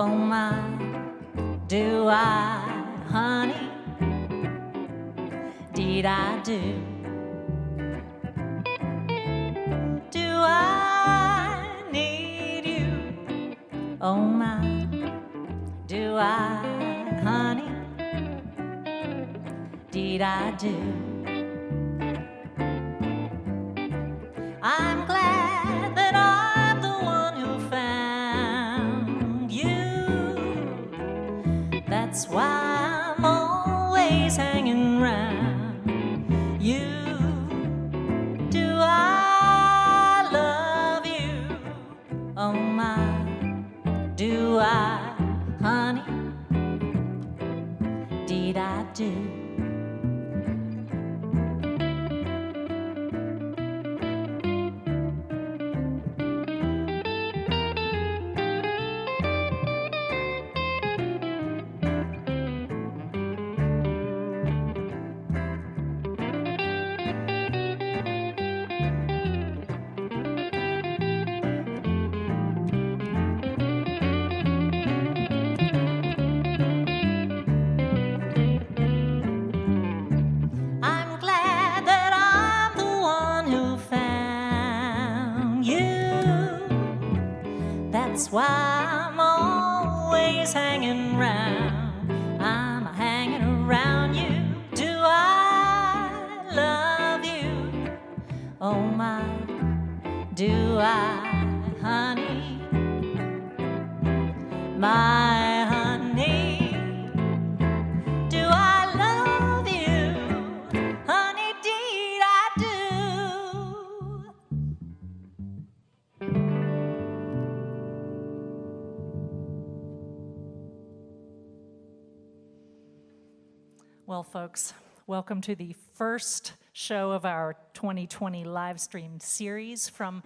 Oh my, do I, honey? Deed I do. Do I need you? Oh my, do I, honey? Deed I do. I'm glad that I'm the one who found you. That's why I'm always hanging round you. Do I love you? Oh my, do I, honey? Deed I do. That's why I'm always hanging round. I'm hanging around you. Do I love you? Oh my, do I, honey? My honey, do I love you? Honey, deed I do. Well, folks, welcome to the first show of our 2020 live stream series from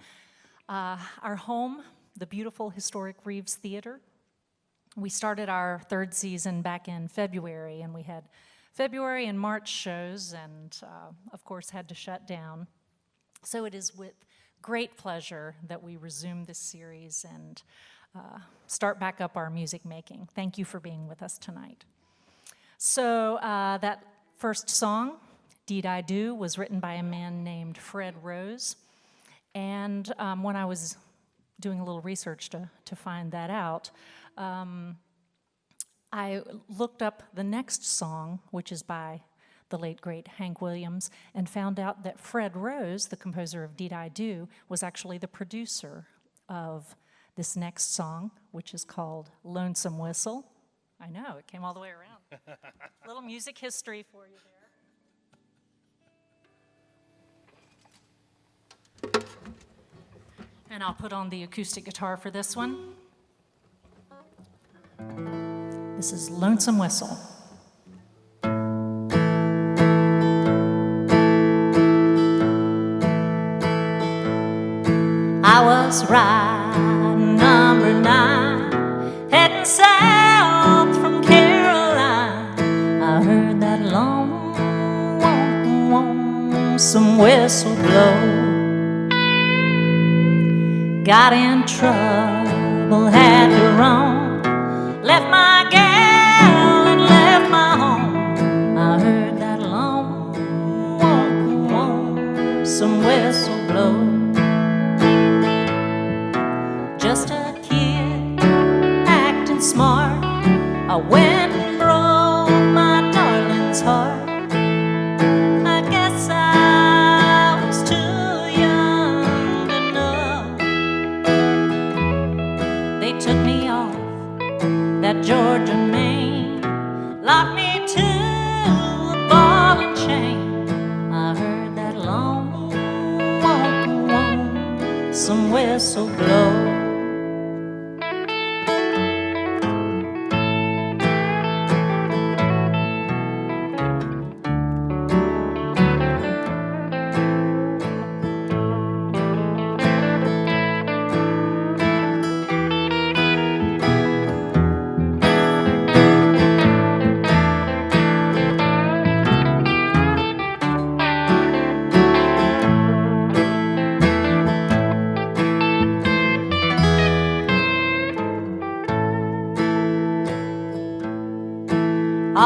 our home, the beautiful historic Reeves Theater. We started our third season back in February, and we had February and March shows, and of course had to shut down. So it is with great pleasure that we resume this series and start back up our music making. Thank you for being with us tonight. So that first song, Deed I Do, was written by a man named Fred Rose. And when I was doing a little research to find that out, I looked up the next song, which is by the late, great Hank Williams, and found out that Fred Rose, the composer of Deed I Do, was actually the producer of this next song, which is called Lonesome Whistle. I know, it came all the way around. Little music history for you there. And I'll put on the acoustic guitar for this one. This is Lonesome Whistle. I was riding number 9, heading south from Caroline. I heard that lonesome whistle blow. Got in trouble, had to roam, left my gal and left my home. I heard that lonesome whistle blow. Just a kid acting smart, I went and broke my darling's heart. I guess I was too young to know. They took me off that Georgia main, locked me to a ball and chain. I heard that lonesome whistle blow.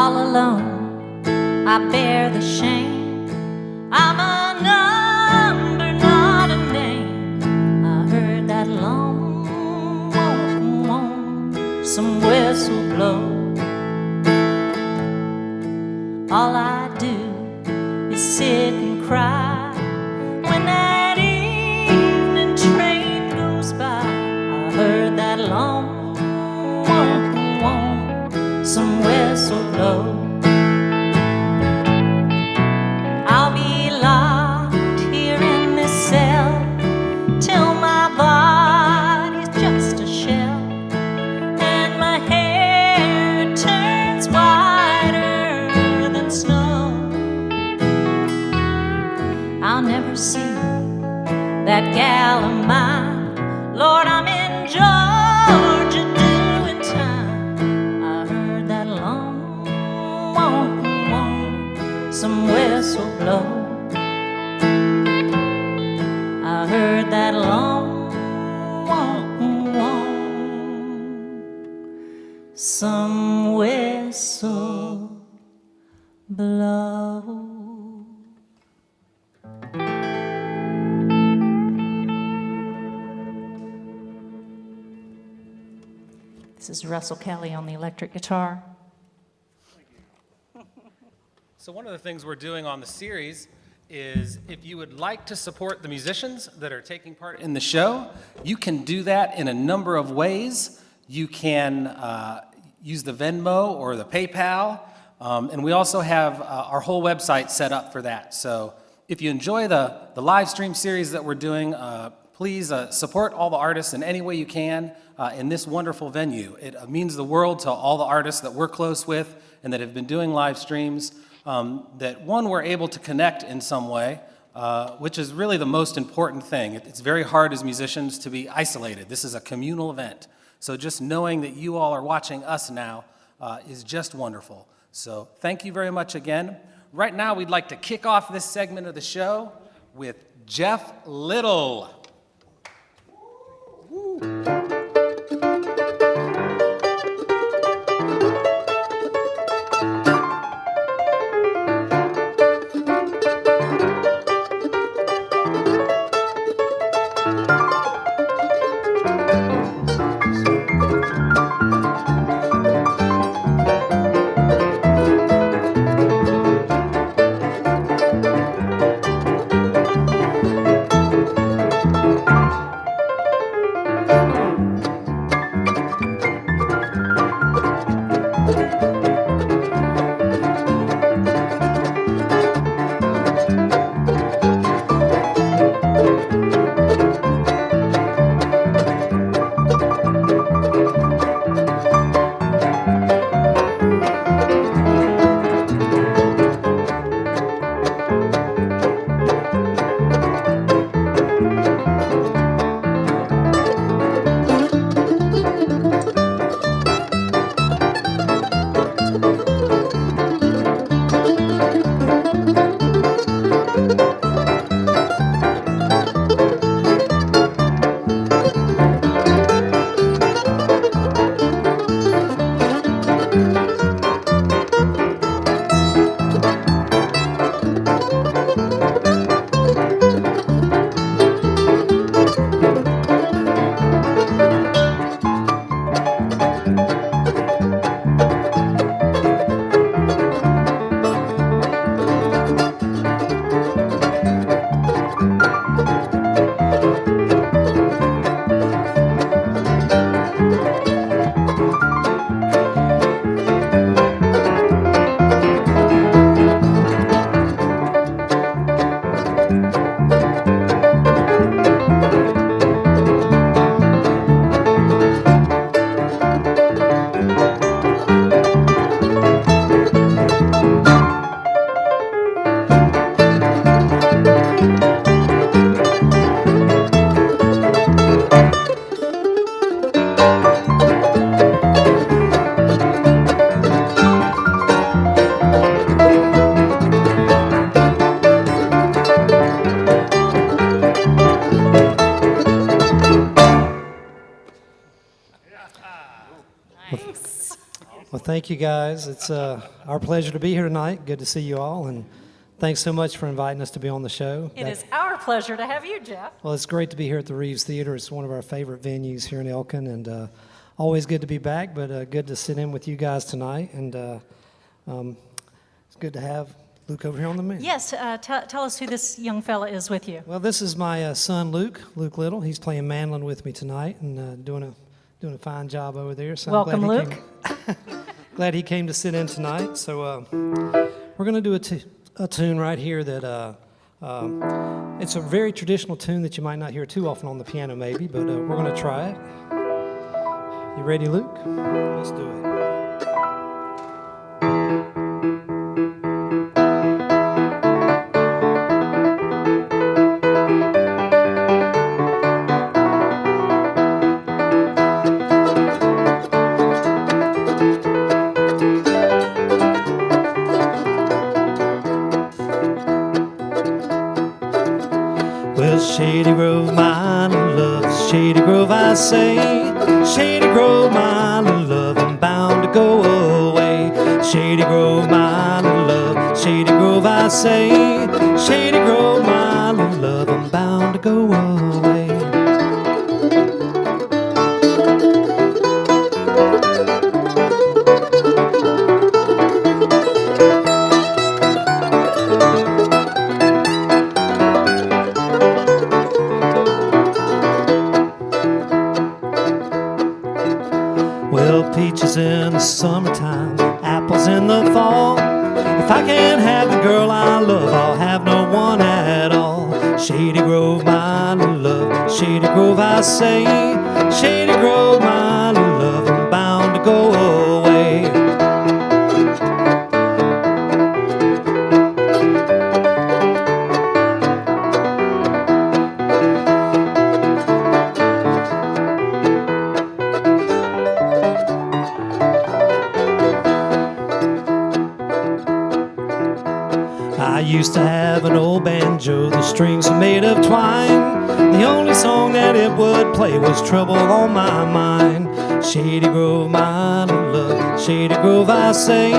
all alone, I bear the shame. I'm a number, not a name. I heard that long, some whistle blow. All I do is sit and cry when that evening train goes by. I heard that long, some whistle blow. I'll be locked here in this cell till my body's just a shell and my hair turns whiter than snow. I'll never see that gal of mine. Lord, I'm in Georgia doing time. I heard that long, some whistle blow. I heard that long, some whistle blow. This is Russell Kelly on the electric guitar. So one of the things we're doing on the series is if you would like to support the musicians that are taking part in the show, you can do that in a number of ways. You can use the Venmo or the PayPal, and we also have our whole website set up for that. So if you enjoy the live stream series that we're doing, please support all the artists in any way you can in this wonderful venue. It means the world to all the artists that we're close with and that have been doing live streams, that one, we're able to connect in some way, which is really the most important thing. It's very hard as musicians to be isolated. This is a communal event. So just knowing that you all are watching us now is just wonderful. So thank you very much again. Right now, we'd like to kick off this segment of the show with Jeff Little. Woo. Well, thank you guys. It's our pleasure to be here tonight. Good to see you all, and thanks so much for inviting us to be on the show. It is our pleasure to have you, Jeff. Well, it's great to be here at the Reeves Theater. It's one of our favorite venues here in Elkin, and always good to be back, but good to sit in with you guys tonight, and it's good to have Luke over here on the mic. Yes, tell us who this young fella is with you. Well, this is my son, Luke Little. He's playing mandolin with me tonight and doing a fine job over there. So Welcome, Luke. Glad he came to sit in tonight. So we're going to do a tune right here that it's a very traditional tune that you might not hear too often on the piano maybe, but we're going to try it. You ready, Luke? Let's do it. Shady Grove, my love, Shady Grove, I say. Shady Grove, my love, I'm bound to go away. Shady Grove, my love, Shady Grove, I say. Shady Grove, my love, I'm bound to go away. Peaches in the summertime, apples in the fall. If I can't have the girl I love, I'll have no one at all. Shady Grove, my love, Shady Grove, I say. Shady Grove, my love, I'm bound to go away. I used to have an old banjo, the strings were made of twine. The only song that it would play was Trouble on My Mind. Shady Grove, my love, Shady Grove, I say.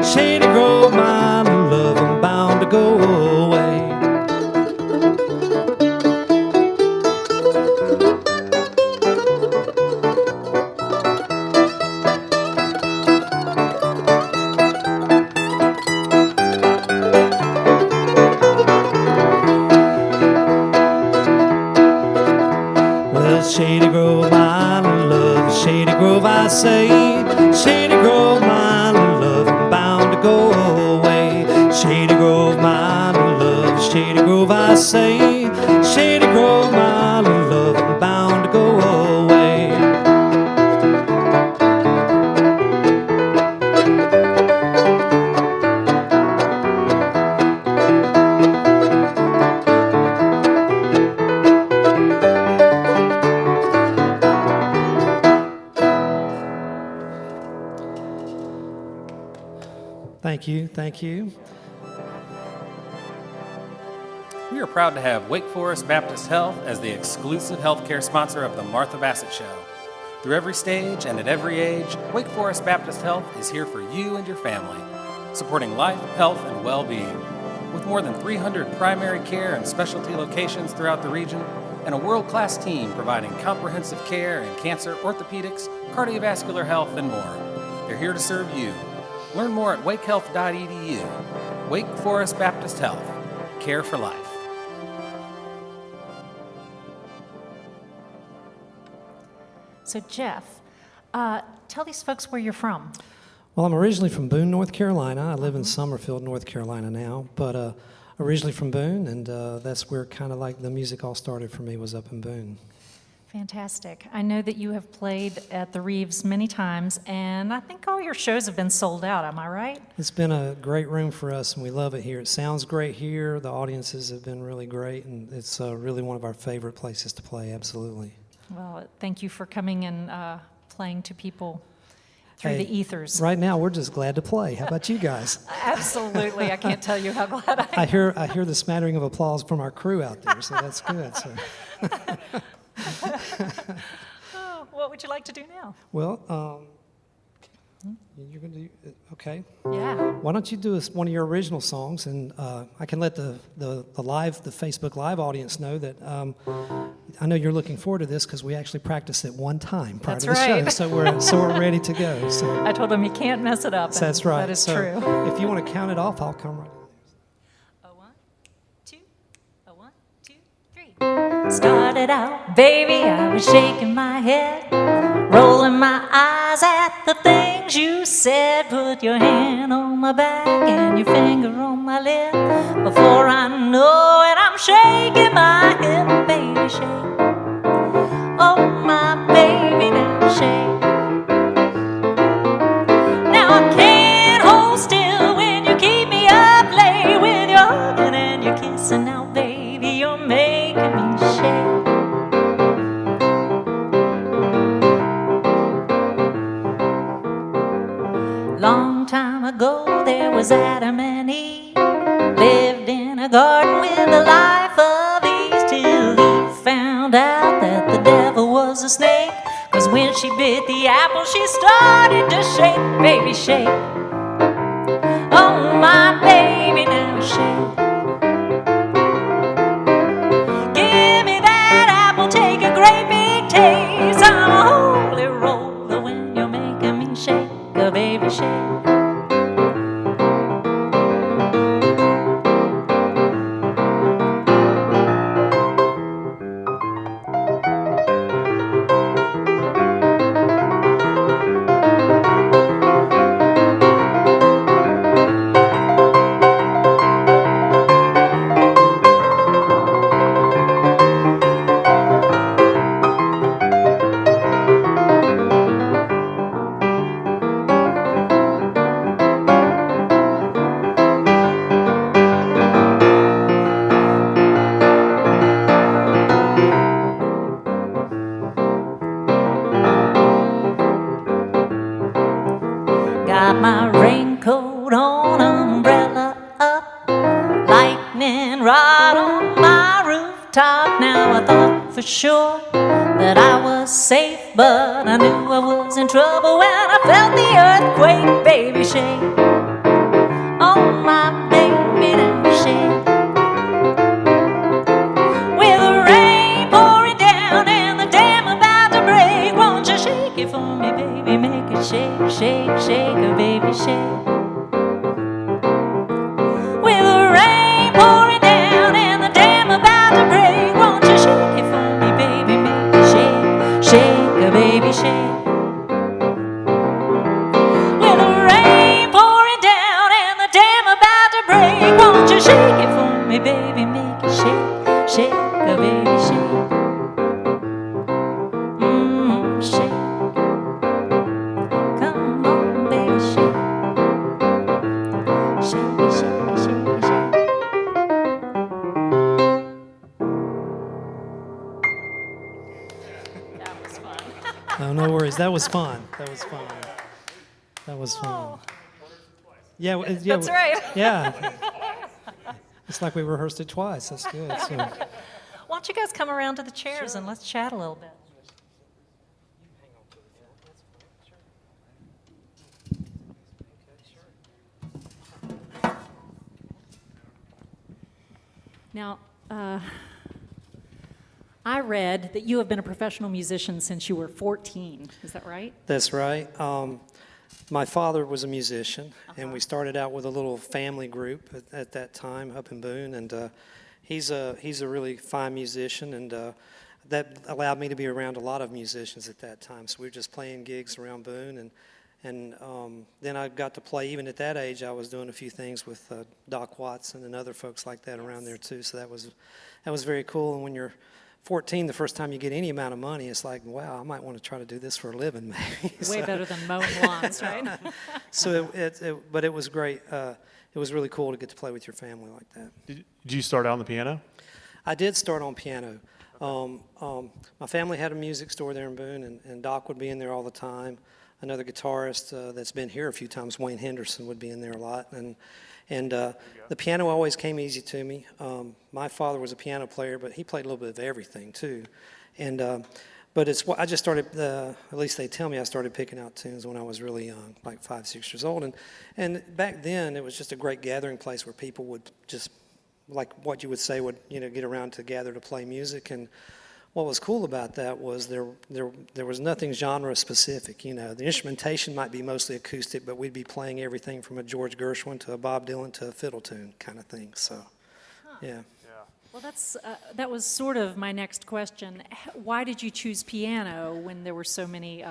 Shady Grove, my love, I'm bound to go away. Shady Grove, my love, Shady Grove, I say. Shady Grove, my love, I'm bound to go away. Shady Grove, my love, Shady Grove, I say. Shady Grove, my love, I'm bound to go away. Thank you. We are proud to have Wake Forest Baptist Health as the exclusive healthcare sponsor of the Martha Bassett Show. Through every stage and at every age, Wake Forest Baptist Health is here for you and your family, supporting life, health, and well-being. With more than 300 primary care and specialty locations throughout the region, and a world-class team providing comprehensive care in cancer, orthopedics, cardiovascular health, and more. They're here to serve you. Learn more at wakehealth.edu. Wake Forest Baptist Health. Care for life. So, Jeff, tell these folks where you're from. Well, I'm originally from Boone, North Carolina. I live in Summerfield, North Carolina now, but originally from Boone, and that's where kind of like the music all started for me, was up in Boone. Fantastic. I know that you have played at the Reeves many times, and I think all your shows have been sold out. Am I right? It's been a great room for us, and we love it here. It sounds great here. The audiences have been really great, and it's really one of our favorite places to play, absolutely. Well, thank you for coming and playing to people through the ethers. Right now, we're just glad to play. How about you guys? Absolutely. I can't tell you how glad I am. I hear the smattering of applause from our crew out there, so that's good. So. What would you like to do now? Well, You're going to do, okay. Yeah. Why don't you do one of your original songs, and I can let the Facebook Live audience know that I know you're looking forward to this because we actually practiced it one time prior to the show, so we're ready to go. So I told him you can't mess it up. that's right. That is so true. If you want to count it off, I'll come right. A 1, 2, a 1, 2, 3. Started out, baby, I was shaking my head, rolling my eyes at the things you said. Put your hand on my back and your finger on my lip. Before I know it, I'm shaking my head, baby, shake. Oh, my baby, now shake. Now I can't hold still when you keep me up late with your hugging and your kissing. Now, baby, you're making me shake. Long time ago, there was Adam and Eve, lived in a garden with the life of ease, till he found out that the devil was a snake. 'Cause when she bit the apple, she started to shake, baby, shake. Oh, my baby, now shake. Give me that apple, take a great big taste. I'm a holy roller when you're making me shake, baby, shake. Got my raincoat on, umbrella up, lightning rod on my rooftop. Now I thought for sure that I was safe, but I knew I was in trouble when I felt the earthquake, baby, shake. Oh, my baby, now shake. With the rain pouring down and the dam about to break, won't you shake it for me, baby, make it shake, shake, shake, baby, shake. With the rain pouring down and the dam about to break, won't you shake it for me, baby, make it shake, shake, baby, shake. With the rain pouring down and the dam about to break, won't you shake it for me, baby, make it shake, shake, baby, shake. Shake. Come on, baby, shake. Shake it, shake it, shake it, shake it. That was fun. Oh, no worries. That was fun. That was fun. That was fun. Yeah, yeah. That's right. Yeah. It's like we rehearsed it twice. That's good. So. Why don't you guys come around to the chairs and let's chat a little bit. Now, I read that you have been a professional musician since you were 14. Is that right? That's right. My father was a musician, and we started out with a little family group at that time up in Boone, and he's a really fine musician, and that allowed me to be around a lot of musicians at that time. So we were just playing gigs around Boone, and then I got to play. Even at that age, I was doing a few things with Doc Watson and other folks like that around there too. So that was very cool. And when you're 14, the first time you get any amount of money, it's like, wow, I might want to try to do this for a living, maybe. Way better than mowing lawns, right? So but it was great. It was really cool to get to play with your family like that. Did you start out on the piano? I did start on piano. My family had a music store there in Boone, and Doc would be in there all the time. Another guitarist that's been here a few times, Wayne Henderson, would be in there a lot. And the piano always came easy to me. My father was a piano player, but he played a little bit of everything too. And But it's what I just started, at least they tell me I started picking out tunes when I was really young, like 5, 6 years old. And back then, it was just a great gathering place where people would just, like what you would say, would, get around to gather to play music. And what was cool about that was there was nothing genre specific. The instrumentation might be mostly acoustic, but we'd be playing everything from a George Gershwin to a Bob Dylan to a fiddle tune kind of thing. So, yeah. Well, that was sort of my next question. Why did you choose piano when there were so many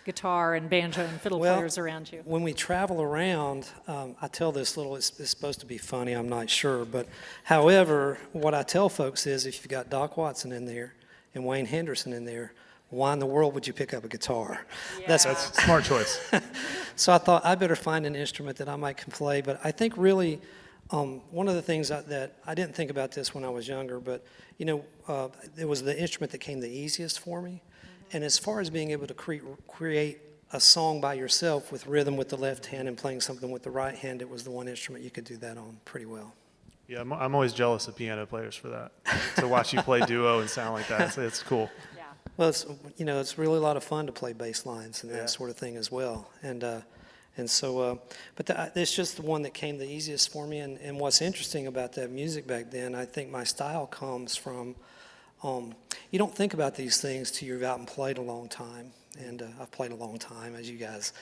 guitar and banjo and fiddle players around you? When we travel around, I tell this little, it's supposed to be funny, I'm not sure, but however, what I tell folks is if you've got Doc Watson in there and Wayne Henderson in there, why in the world would you pick up a guitar? Yeah. That's a smart choice. So I thought I better find an instrument that I might can play, but I think really one of the things that I didn't think about this when I was younger, but it was the instrument that came the easiest for me. And as far as being able to create a song by yourself with rhythm with the left hand and playing something with the right hand, it was the one instrument you could do that on pretty well. Yeah, I'm always jealous of piano players for that. To watch you play duo and sound like that, it's cool. Yeah. Well, it's really a lot of fun to play bass lines and that sort of thing as well. And so, but it's just the one that came the easiest for me. And what's interesting about that music back then, I think my style comes from, you don't think about these things till you've out and played a long time. And I've played a long time, as you guys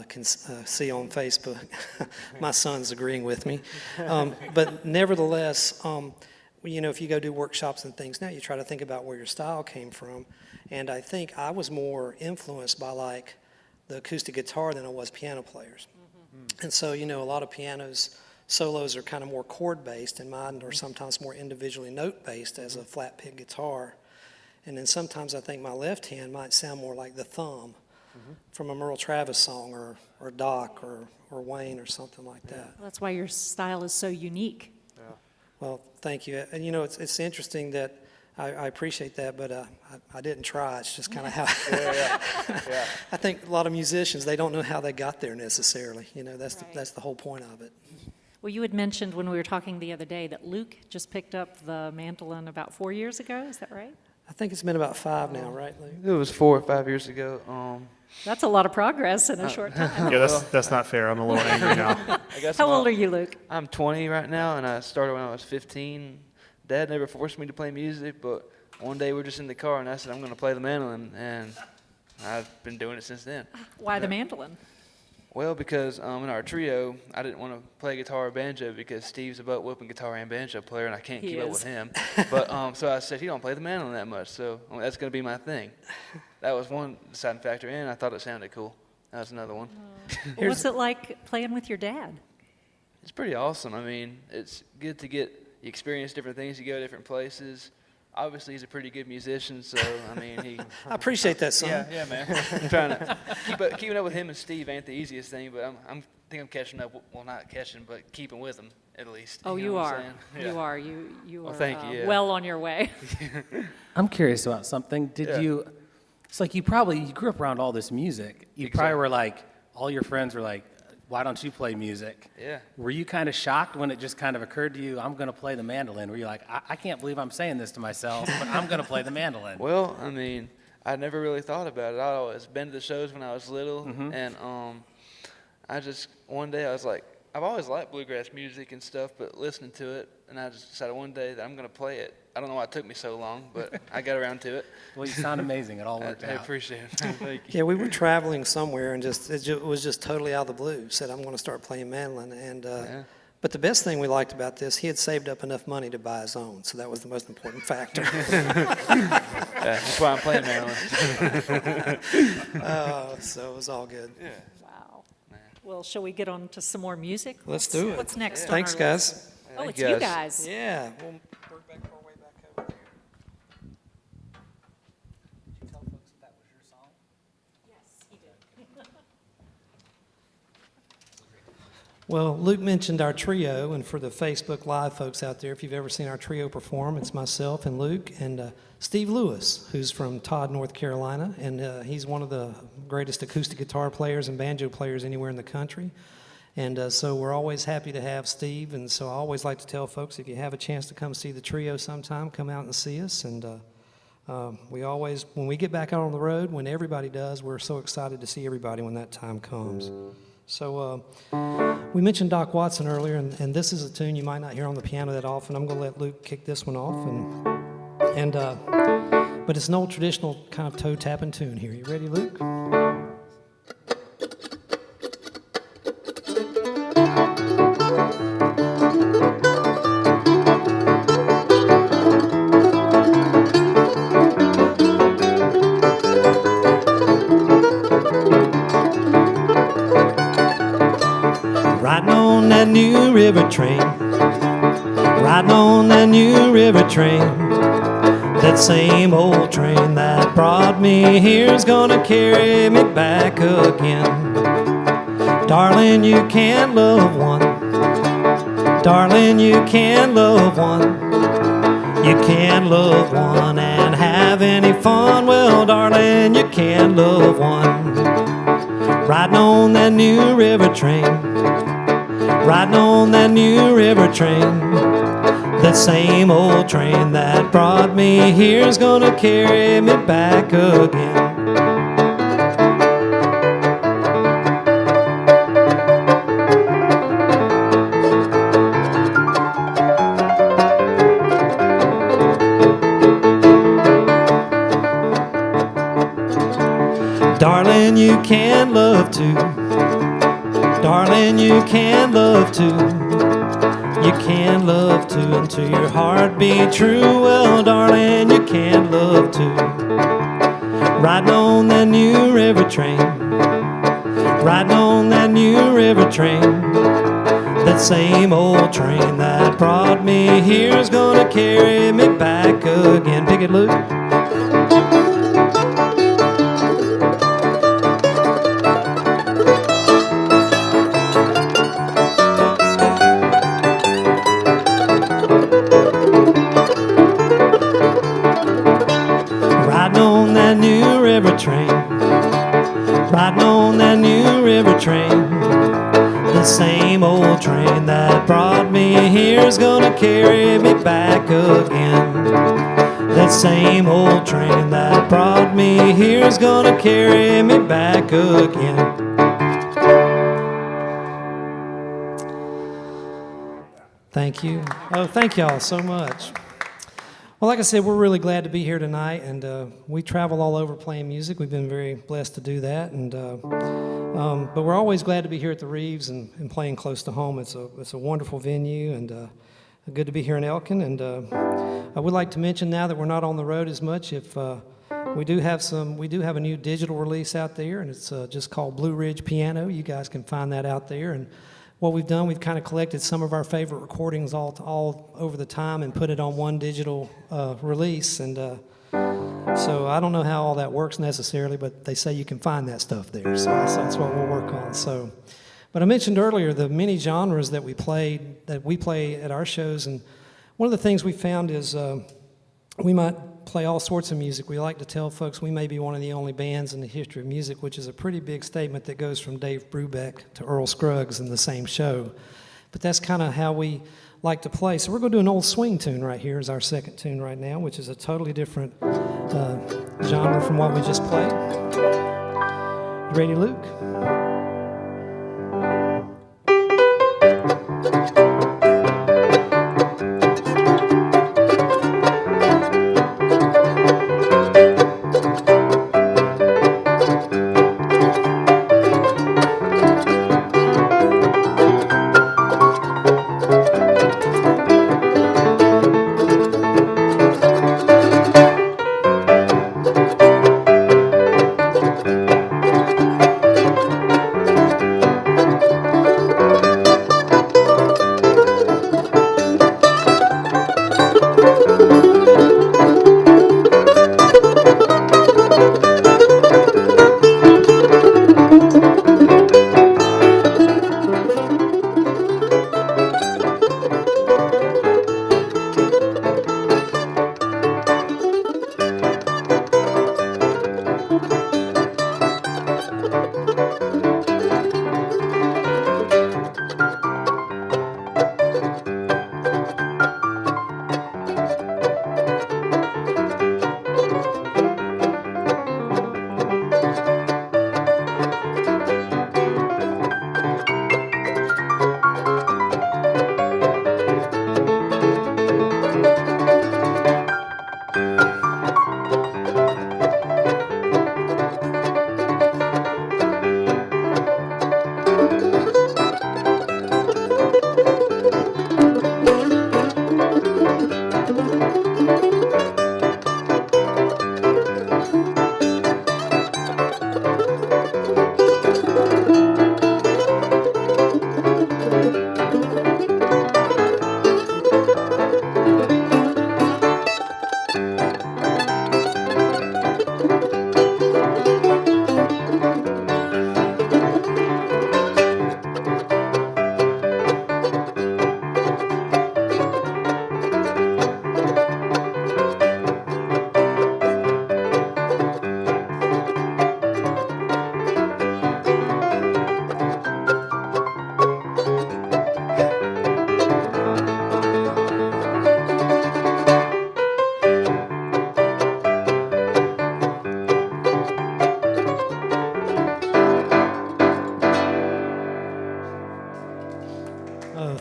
can see on Facebook. My son's agreeing with me. But nevertheless, if you go do workshops and things now, you try to think about where your style came from. And I think I was more influenced by like the acoustic guitar than I was piano players. Mm-hmm. And so, a lot of pianos, solos are kind of more chord-based, and mine are sometimes more individually note-based as a flat pick guitar. And then sometimes I think my left hand might sound more like the thumb from a Merle Travis song or Doc or Wayne or something like that. Well, that's why your style is so unique. Yeah. Well, thank you. And it's interesting that I appreciate that, but I didn't try. It's just kind of how Yeah. I think a lot of musicians, they don't know how they got there necessarily. That's the whole point of it. Well, you had mentioned when we were talking the other day that Luke just picked up the mandolin about 4 years ago. Is that right? I think it's been about 5 now, right, Luke? It was 4 or 5 years ago. That's a lot of progress in a short time. Yeah, that's not fair. I'm a little angry now. I guess How old are you, Luke? I'm 20 right now, and I started when I was 15. Dad never forced me to play music, but one day we're just in the car, and I said, I'm going to play the mandolin, and I've been doing it since then. Why the mandolin? Well, because in our trio, I didn't want to play guitar or banjo because Steve's a butt-whooping guitar and banjo player, and I can't keep up with him. But so I said, he don't play the mandolin that much, so that's going to be my thing. That was one deciding factor, and I thought it sounded cool. That was another one. Well, what's it like playing with your dad? It's pretty awesome. I mean, it's good to you experience different things. You go to different places. Obviously, he's a pretty good musician, so, I mean, he... I appreciate that, son. Yeah, man. I'm trying to keeping up with him and Steve ain't the easiest thing, but I think I'm catching up. Well, not catching, but keeping with them, at least. Oh, you know what are. I'm saying? Yeah. You are. You Well, are thank you, yeah. well on your way. I'm curious about something. Yeah. It's like you grew up around all this music. You probably were like, all your friends were like, why don't you play music? Yeah. Were you kind of shocked when it just kind of occurred to you, I'm going to play the mandolin? Were you like, I can't believe I'm saying this to myself, but I'm going to play the mandolin? Well, I mean, I never really thought about it. I'd always been to the shows when I was little, and one day I was like, I've always liked bluegrass music and stuff, but listening to it, and I just decided one day that I'm going to play it. I don't know why it took me so long, but I got around to it. Well, you sound amazing. It all worked I out. appreciate it. Thank you. Yeah, we were traveling somewhere, and it was just totally out of the blue. Said, I'm going to start playing mandolin. And but the best thing we liked about this, he had saved up enough money to buy his own, so that was the most important factor. That's why I'm playing mandolin. So it was all good. Yeah. Wow. Well, shall we get on to some more music? Let's do it. What's next on Thanks, our guys. list? Oh, Thank it's you you guys. guys. Yeah, we'll work back our way back over here. Did you tell folks that was your song? Yes, he did. Well, Luke mentioned our trio, and for the Facebook Live folks out there, if you've ever seen our trio perform, it's myself and Luke and Steve Lewis, who's from Todd, North Carolina, and he's one of the greatest acoustic guitar players and banjo players anywhere in the country. And so we're always happy to have Steve, and so I always like to tell folks, if you have a chance to come see the trio sometime, come out and see us. And We always, when we get back out on the road, when everybody does, we're so excited to see everybody when that time comes. So we mentioned Doc Watson earlier, and this is a tune you might not hear on the piano that often. I'm going to let Luke kick this one off, but it's an old traditional kind of toe tapping tune here. You ready, Luke? Riding on that new river train, riding on that new river train, that same old train that brought me here's gonna carry me back again. Darling, you can't love one, darling, you can't love one, you can't love one and have any fun. Well, darling, you can't love one. Riding on that new river train, riding on that new river train, that same old train that brought me here's gonna carry me back again. Darling, you can love too, darling, you can love too, you can love too until your heart be true. Well, darling, you can love too. Riding on that new river train, riding on that new river train, that same old train that brought me here's gonna carry me back again. Pick it, Luke. Train, riding on that new river train, the same old train that brought me here's gonna carry me back again. That same old train that brought me here's gonna carry me back again. Thank you. Oh, thank y'all so much. Well, like I said, we're really glad to be here tonight, and we travel all over playing music. We've been very blessed to do that, and but we're always glad to be here at the Reeves and playing close to home. It's a wonderful venue, and good to be here in Elkin. And I would like to mention now that we're not on the road as much, if we do have a new digital release out there, and it's just called Blue Ridge Piano. You guys can find that out there. And what we've done, we've kind of collected some of our favorite recordings all over the time and put it on one digital release. And so I don't know how all that works necessarily, but they say you can find that stuff there. So that's what we'll work on. So, but I mentioned earlier the many genres that we play at our shows, and one of the things we found is we might play all sorts of music. We like to tell folks we may be one of the only bands in the history of music, which is a pretty big statement that goes from Dave Brubeck to Earl Scruggs in the same show. But that's kind of how we like to play. So we're going to do an old swing tune right here as our second tune right now, which is a totally different genre from what we just played. You ready, Luke?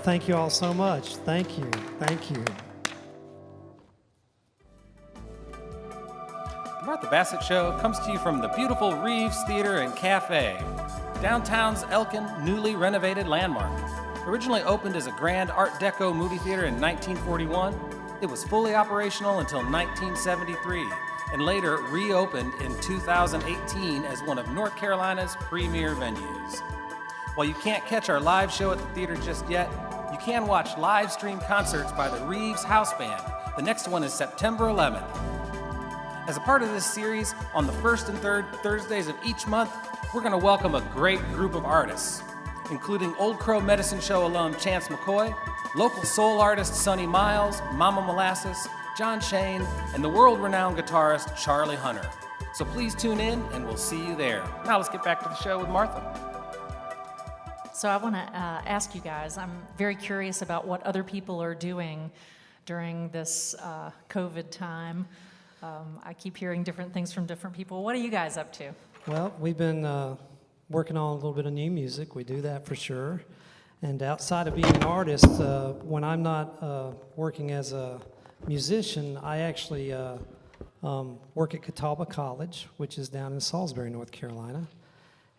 thank you all so much. Thank you. Thank you. The Martha Bassett Show comes to you from the beautiful Reeves Theater and Cafe, downtown's Elkin newly renovated landmark. Originally opened as a grand Art Deco movie theater in 1941, it was fully operational until 1973, and later reopened in 2018 as one of North Carolina's premier venues. While you can't catch our live show at the theater just yet, you can watch live stream concerts by the Reeves House Band. The next one is September 11th. As a part of this series, on the first and third Thursdays of each month, we're going to welcome a great group of artists, including Old Crow Medicine Show alum Chance McCoy, local soul artist Sonny Miles, Mama Molasses, John Shane, and the world-renowned guitarist Charlie Hunter. So please tune in, and we'll see you there. Now let's get back to the show with Martha. So I want to ask you guys, I'm very curious about what other people are doing during this COVID time. I keep hearing different things from different people. What are you guys up to? Well, we've been working on a little bit of new music. We do that for sure. And outside of being an artist, when I'm not working as a musician, I actually work at Catawba College, which is down in Salisbury, North Carolina.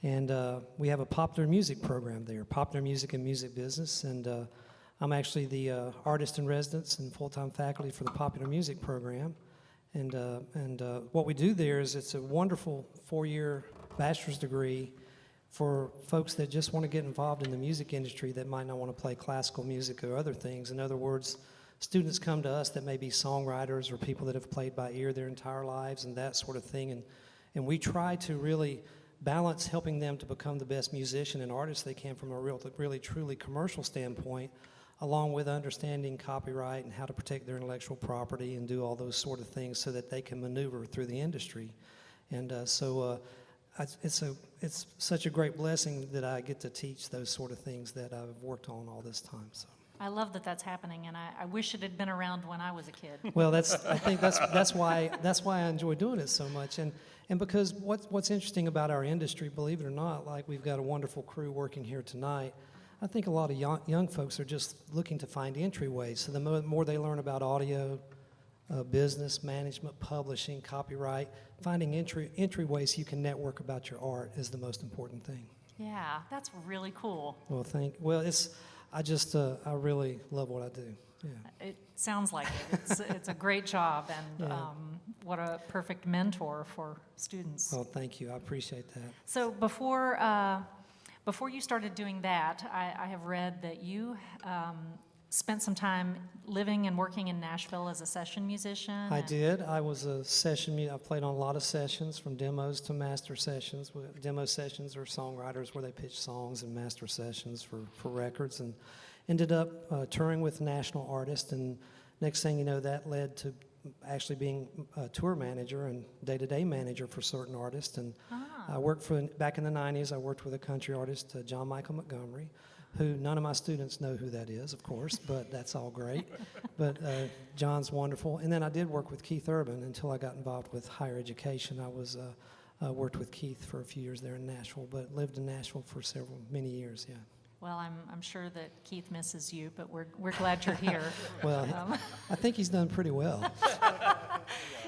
And we have a popular music program there, popular music and music business. And I'm actually the artist in residence and full-time faculty for the popular music program. And what we do there is it's a wonderful 4-year bachelor's degree for folks that just want to get involved in the music industry that might not want to play classical music or other things. In other words, students come to us that may be songwriters or people that have played by ear their entire lives and that sort of thing. And we try to really balance helping them to become the best musician and artist they can from a really truly commercial standpoint, along with understanding copyright and how to protect their intellectual property and do all those sort of things so that they can maneuver through the industry. And it's such a great blessing that I get to teach those sort of things that I've worked on all this time. So. I love that that's happening, and I wish it had been around when I was a kid. Well, I think that's why I enjoy doing it so much, and because what's interesting about our industry, believe it or not, like we've got a wonderful crew working here tonight. I think a lot of young folks are just looking to find entryways. So the more they learn about audio, business, management, publishing, copyright, finding entryways you can network about your art is the most important thing. Yeah, that's really cool. Well, I really love what I do. Yeah. It sounds like it. It's a great job, and what a perfect mentor for students. Well, thank you. I appreciate that. So before you started doing that, I have read that you spent some time living and working in Nashville as a session musician. I did. I was a session. I played on a lot of sessions, from demos to master sessions. Demo sessions are songwriters where they pitch songs, and master sessions for records. And ended up touring with national artists. And next thing you know, that led to actually being a tour manager and day-to-day manager for certain artists. And I worked back in the 90s, I worked with a country artist, John Michael Montgomery, who none of my students know who that is, of course, but that's all great. But John's wonderful. And then I did work with Keith Urban until I got involved with higher education. I worked with Keith for a few years there in Nashville, but lived in Nashville for many years, yeah. Well, I'm sure that Keith misses you, but we're glad you're here. Well, I think he's done pretty well.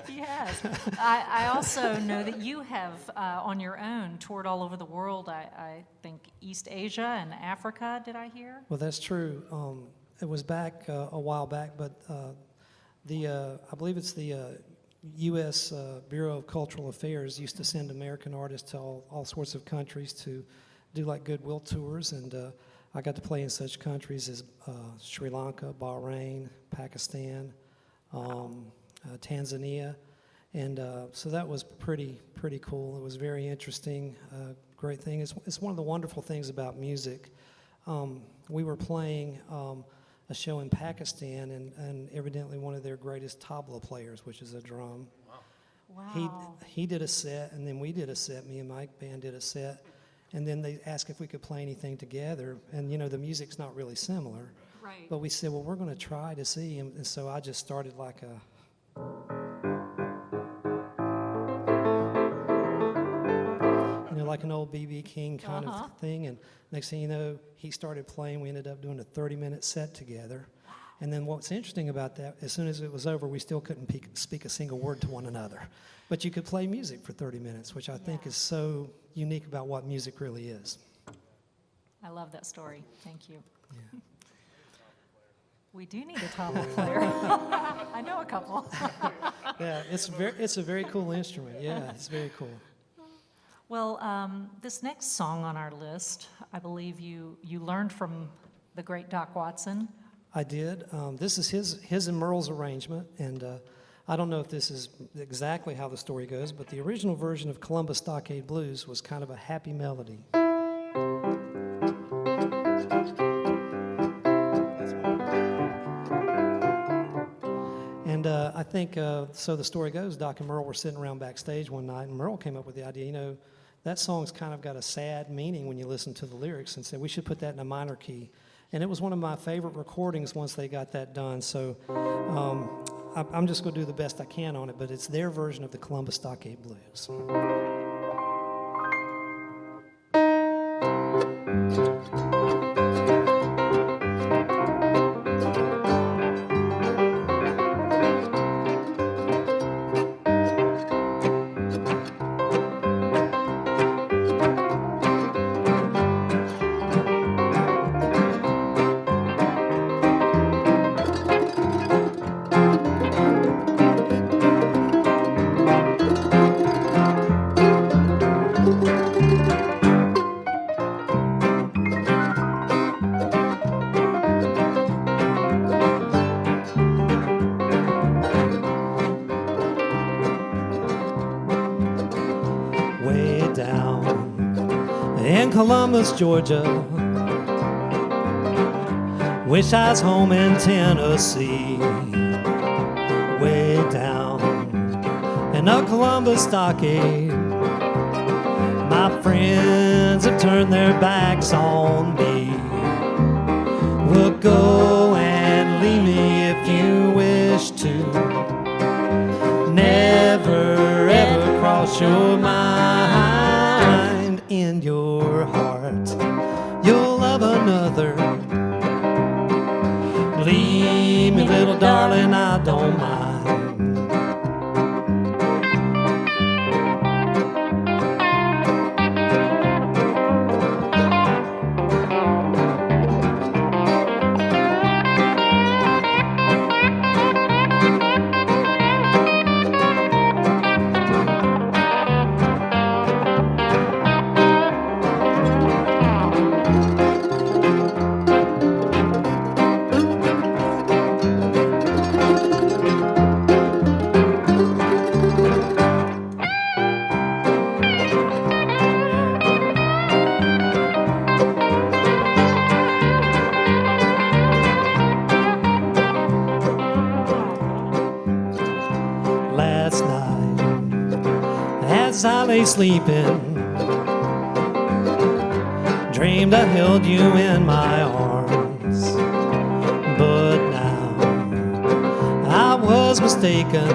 He has. I also know that you have, on your own, toured all over the world. I think East Asia and Africa, did I hear? Well, that's true. It was back a while back, but I believe it's the U.S. Bureau of Cultural Affairs used to send American artists to all sorts of countries to do like goodwill tours, and I got to play in such countries as Sri Lanka, Bahrain, Pakistan, Tanzania, and so that was pretty cool. It was very interesting, great thing. It's one of the wonderful things about music. We were playing a show in Pakistan, and evidently one of their greatest tabla players, which is a drum. Wow. He did a set, and then we did a set. Me and my band did a set. And then they asked if we could play anything together. And, the music's not really similar. Right. But we said, well, we're going to try to see. And so I just started like a... like an old B.B. King kind of thing. And next thing you know, he started playing. We ended up doing a 30-minute set together. And then what's interesting about that, as soon as it was over, we still couldn't speak a single word to one another. But you could play music for 30 minutes, which I think is so unique about what music really is. I love that story. Thank you. Yeah. We do need a tabla player. I know a couple. Yeah, it's a very cool instrument. Yeah, it's very cool. Well, this next song on our list, I believe you learned from the great Doc Watson. I did. This is his and Merle's arrangement, and I don't know if this is exactly how the story goes, but the original version of Columbus Stockade Blues was kind of a happy melody. And I think, so the story goes, Doc and Merle were sitting around backstage one night, and Merle came up with the idea, you know, that song's kind of got a sad meaning when you listen to the lyrics, and said we should put that in a minor key. And it was one of my favorite recordings once they got that done. So I'm just going to do the best I can on it, but it's their version of the Columbus Stockade Blues. Columbus, Georgia. Wish I was home in Tennessee. Way down in the Columbus Stockade, my friends have turned their backs on me. Well, go and leave me if you wish to. Never ever cross your mind. In your heart you'll love another. Leave me, little darling, I don't mind. I lay sleeping, dreamed I held you in my arms, but now I was mistaken.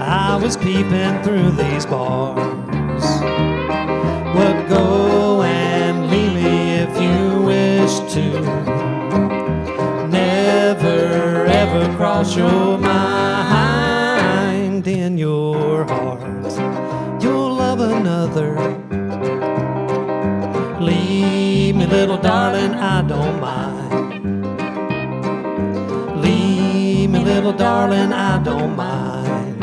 I was peeping through these bars. Well, go and leave me if you wish to. Never ever cross your mind. In your heart you'll love another. Leave me, little darling, I don't mind. Leave me, little darling, I don't mind.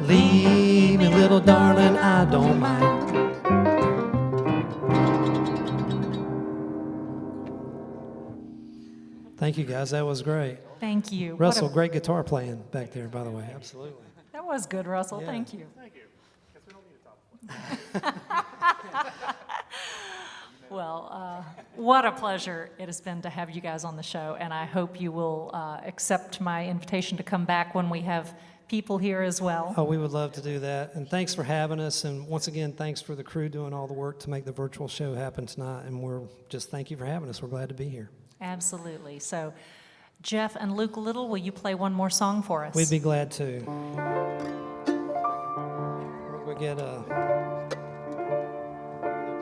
Leave me, little darling, I don't mind. Thank you, guys. That was great. Thank you. Russell, great guitar playing back there, by the way. Absolutely. That was good, Russell. Yeah. Thank you. Thank you. Guess we don't need a top one. Well, what a pleasure it has been to have you guys on the show, and I hope you will accept my invitation to come back when we have people here as well. Oh, we would love to do that. And thanks for having us. And once again, thanks for the crew doing all the work to make the virtual show happen tonight. And we're just thank you for having us. We're glad to be here. Absolutely. So, Jeff and Luke Little, will you play one more song for us? We'd be glad to. get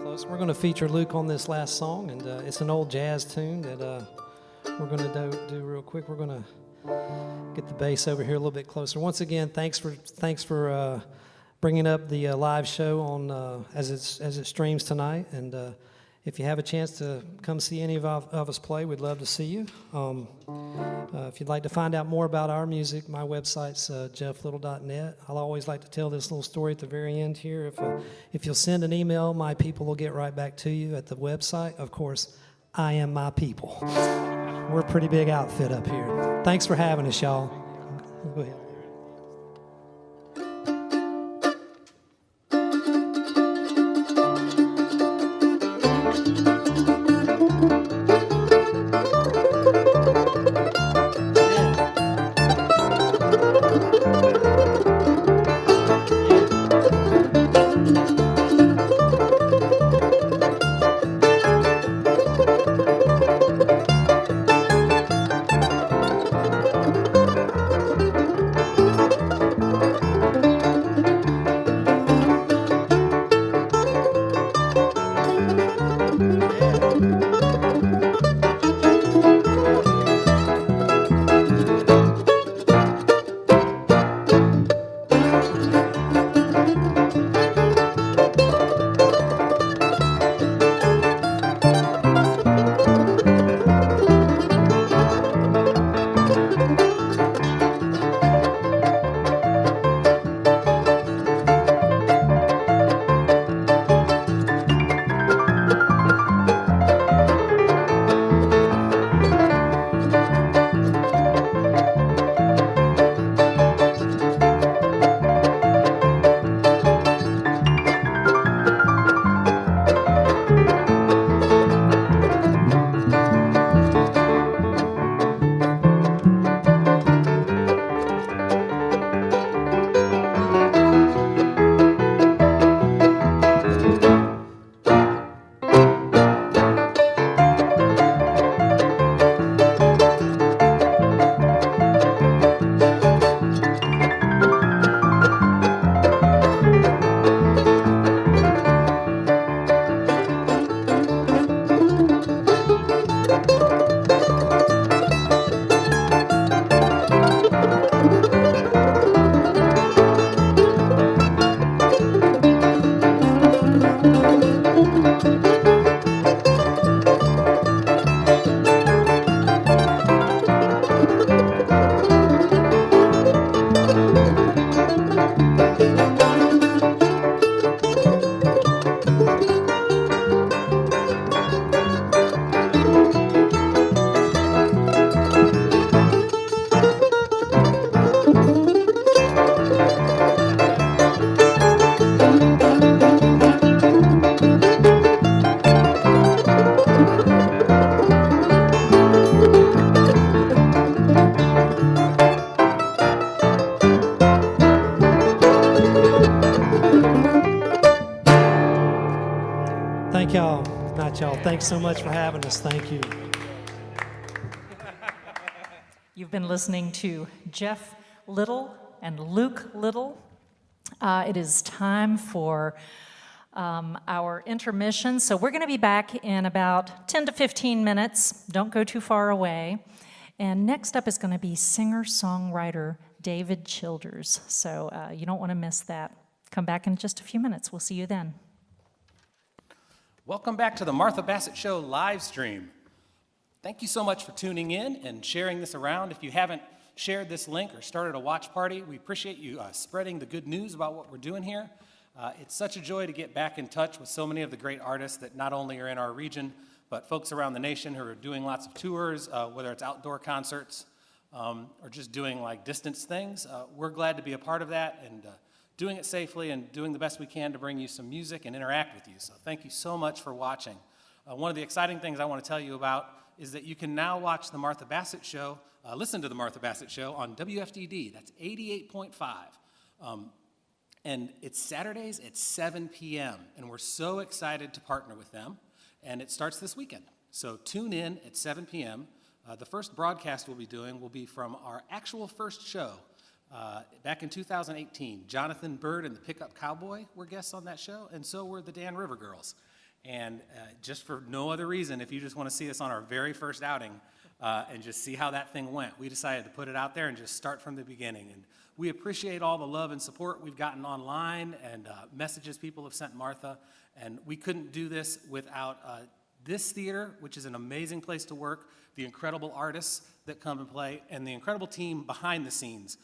close. We're going to feature Luke on this last song, and it's an old jazz tune that we're going to do real quick. We're going to get the bass over here a little bit closer. Once again, thanks for bringing up the live show on as it streams tonight. And if you have a chance to come see any of us play, we'd love to see you. If you'd like to find out more about our music, my website's jefflittle.net. I'll always like to tell this little story at the very end here. If you'll send an email, my people will get right back to you at the website. Of course, I am my people. We're a pretty big outfit up here. Thanks for having us, y'all. Go ahead. Thank y'all. Good night, y'all. Thanks so much for having us. Thank you. You've been listening to Jeff Little and Luke Little. It is time for our intermission. So we're going to be back in about 10 to 15 minutes. Don't go too far away. And next up is going to be singer-songwriter David Childers. So you don't want to miss that. Come back in just a few minutes. We'll see you then. Welcome back to the Martha Bassett Show live stream. Thank you so much for tuning in and sharing this around. If you haven't shared this link or started a watch party, we appreciate you spreading the good news about what we're doing here. It's such a joy to get back in touch with so many of the great artists that not only are in our region, but folks around the nation who are doing lots of tours, whether it's outdoor concerts or just doing like distance things. We're glad to be a part of that and doing it safely and doing the best we can to bring you some music and interact with you. So thank you so much for watching. One of the exciting things I want to tell you about is that you can now watch the Martha Bassett Show, listen to the Martha Bassett Show on WFDD. That's 88.5. And it's Saturdays at 7 p.m. And we're so excited to partner with them. And it starts this weekend. So tune in at 7 p.m. The first broadcast we'll be doing will be from our actual first show Back in 2018, Jonathan Bird and the Pickup Cowboy were guests on that show, and so were the Dan River Girls. And just for no other reason, if you just want to see us on our very first outing and just see how that thing went, we decided to put it out there and just start from the beginning. And we appreciate all the love and support we've gotten online and messages people have sent Martha. And we couldn't do this without this theater, which is an amazing place to work, the incredible artists that come and play, and the incredible team behind the scenes.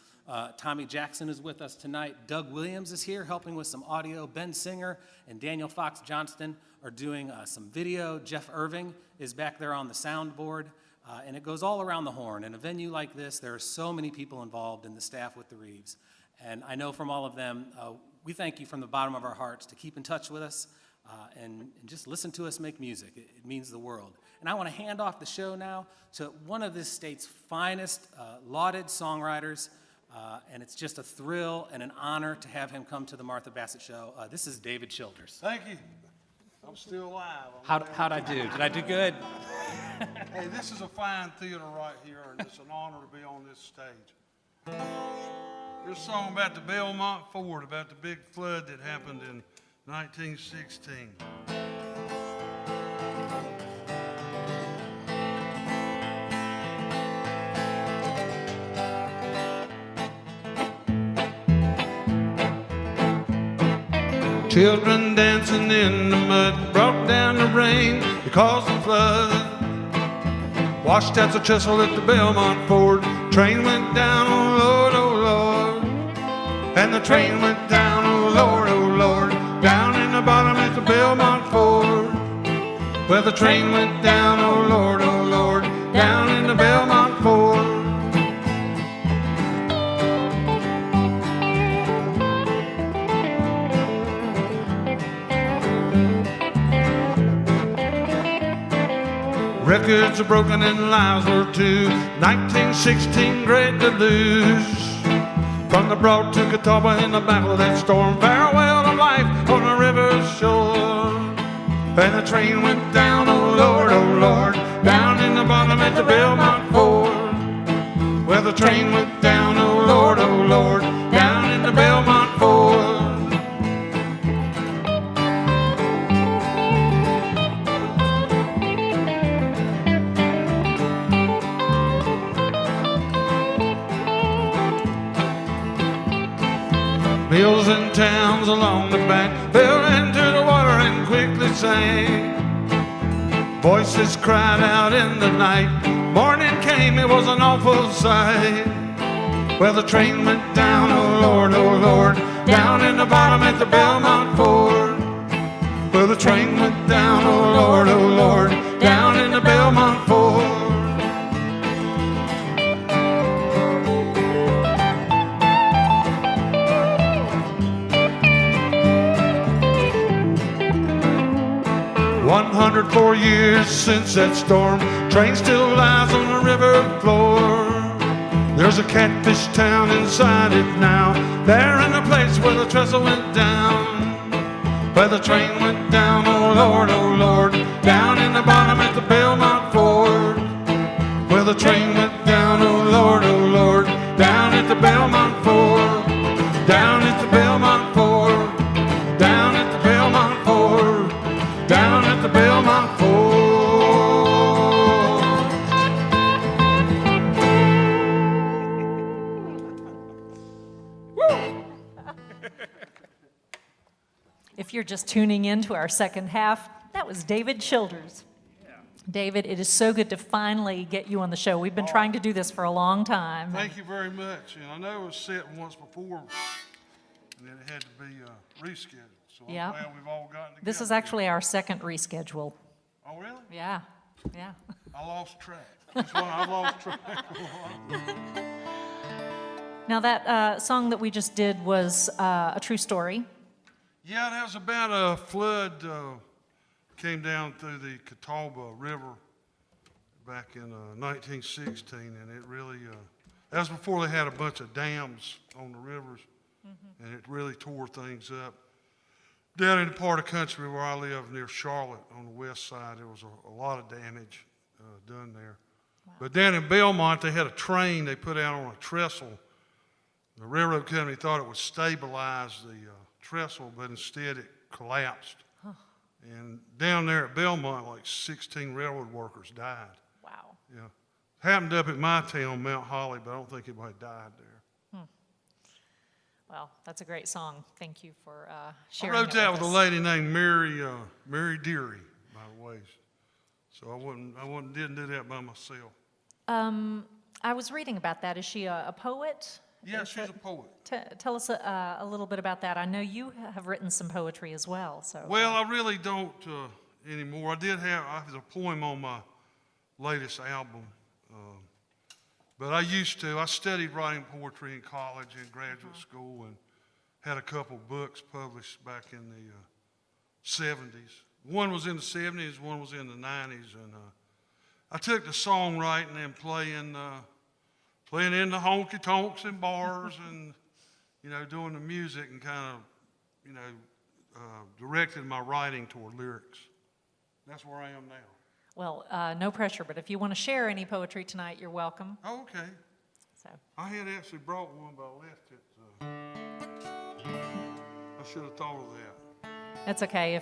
Tommy Jackson is with us tonight. Doug Williams is here helping with some audio. Ben Singer and Daniel Fox Johnston are doing some video. Jeff Irving is back there on the soundboard. And it goes all around the horn. In a venue like this, there are so many people involved in the staff with the Reeves. And I know from all of them, we thank you from the bottom of our hearts to keep in touch with us and just listen to us make music. It means the world. And I want to hand off the show now to one of this state's finest lauded songwriters. And it's just a thrill and an honor to have him come to the Martha Bassett Show. This is David Childers. Thank you. I'm still alive. How'd I do? Did I do good? Hey, this is a fine theater right here, and it's an honor to be on this stage. This song about the Belmont Ford, about the big flood that happened in 1916. Children dancing in the mud brought down the rain because the flood washed out the trestle at the Belmont Ford. Train went down, oh Lord, oh Lord. And the train went down, oh Lord, down in the bottom at the Belmont Ford. Well, the train went down, oh Lord, down in the Belmont Ford. Records are broken and lives were too. 1916, great to lose. From the Broad to Catawba in the battle that storm. Farewell to life on the river's shore. And the train went down, oh Lord, down in the bottom at the Belmont Ford. Well, the train went down, oh Lord, down in the Belmont Ford. Mills and towns along the bank fell into the water and quickly sank. Voices cried out in the night. Morning came, it was an awful sight. Well, the train went down, oh Lord, down in the bottom at the Belmont Ford. Well, the train went down, oh Lord, down in the Belmont Ford. One 104 years since that storm, train still lies on the river floor. There's a catfish town inside it now, there in the place where the trestle went down. Where the train went down, oh Lord, down in the bottom at the Belmont Ford. Where the train went down, oh Lord, down at the Belmont Ford. Down at the Belmont Ford. Down at the Belmont Ford. Down at the Belmont Ford. If you're just tuning in to our second half, that was David Childers. David, it is so good to finally get you on the show. We've been trying to do this for a long time. Thank you very much. And I know it was set once before, and then it had to be rescheduled. So I'm glad we've all gotten together. This is actually our second reschedule. Oh, really? Yeah. I lost track. That's why I lost track. Now that song that we just did was a true story. Yeah, that was about a flood came down through the Catawba River back in 1916, and it really, that was before they had a bunch of dams on the rivers, and it really tore things up. Down in the part of the country where I live, near Charlotte, on the west side, there was a lot of damage done there. Wow. But down in Belmont, they had a train they put out on a trestle the railroad company thought it would stabilize the trestle, but instead it collapsed. And down there at Belmont, like 16 railroad workers died. Wow. Yeah. Happened up at my town, Mount Holly, but I don't think anybody died there. Well, that's a great song. Thank you for I sharing wrote it that with with a us. lady named Mary Deary, by the way. So didn't do that by myself. I was reading about that. Is she a poet? Yeah, Is she's that- a poet. Tell us a little bit about that. I know you have written some poetry as well. So. Well, I really don't anymore. I have a poem on my latest album. But I used to. I studied writing poetry in college and graduate school and had a couple books published back in the 70s. One was in the 70s, one was in the 90s. And I took the songwriting and playing in the honky-tonks and bars and, doing the music and kind of, directed my writing toward lyrics. That's where I am now. Well, no pressure, but if you want to share any poetry tonight, you're welcome. Oh, okay. So. I had actually brought one, but I left it. I should have thought of that. That's okay.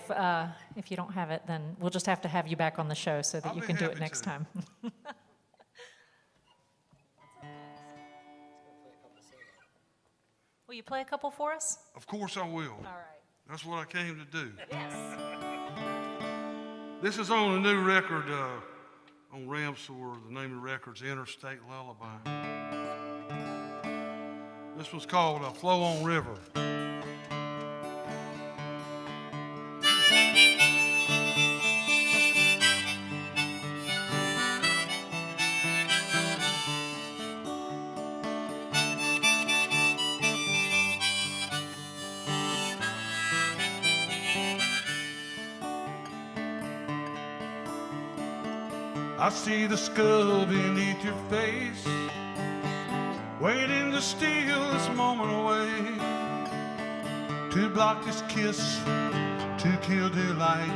If you don't have it, then we'll just have to have you back on the show so that I'll you be can do it happy next to. time. Will you play a couple for us? Of course I will. All right. That's what I came to do. Yes. This is on a new record on Ramsor. The name of the record's Interstate Lullaby. This was called Flow on River. I see the skull beneath your face, waiting to steal this moment away, to block this kiss, to kill delight,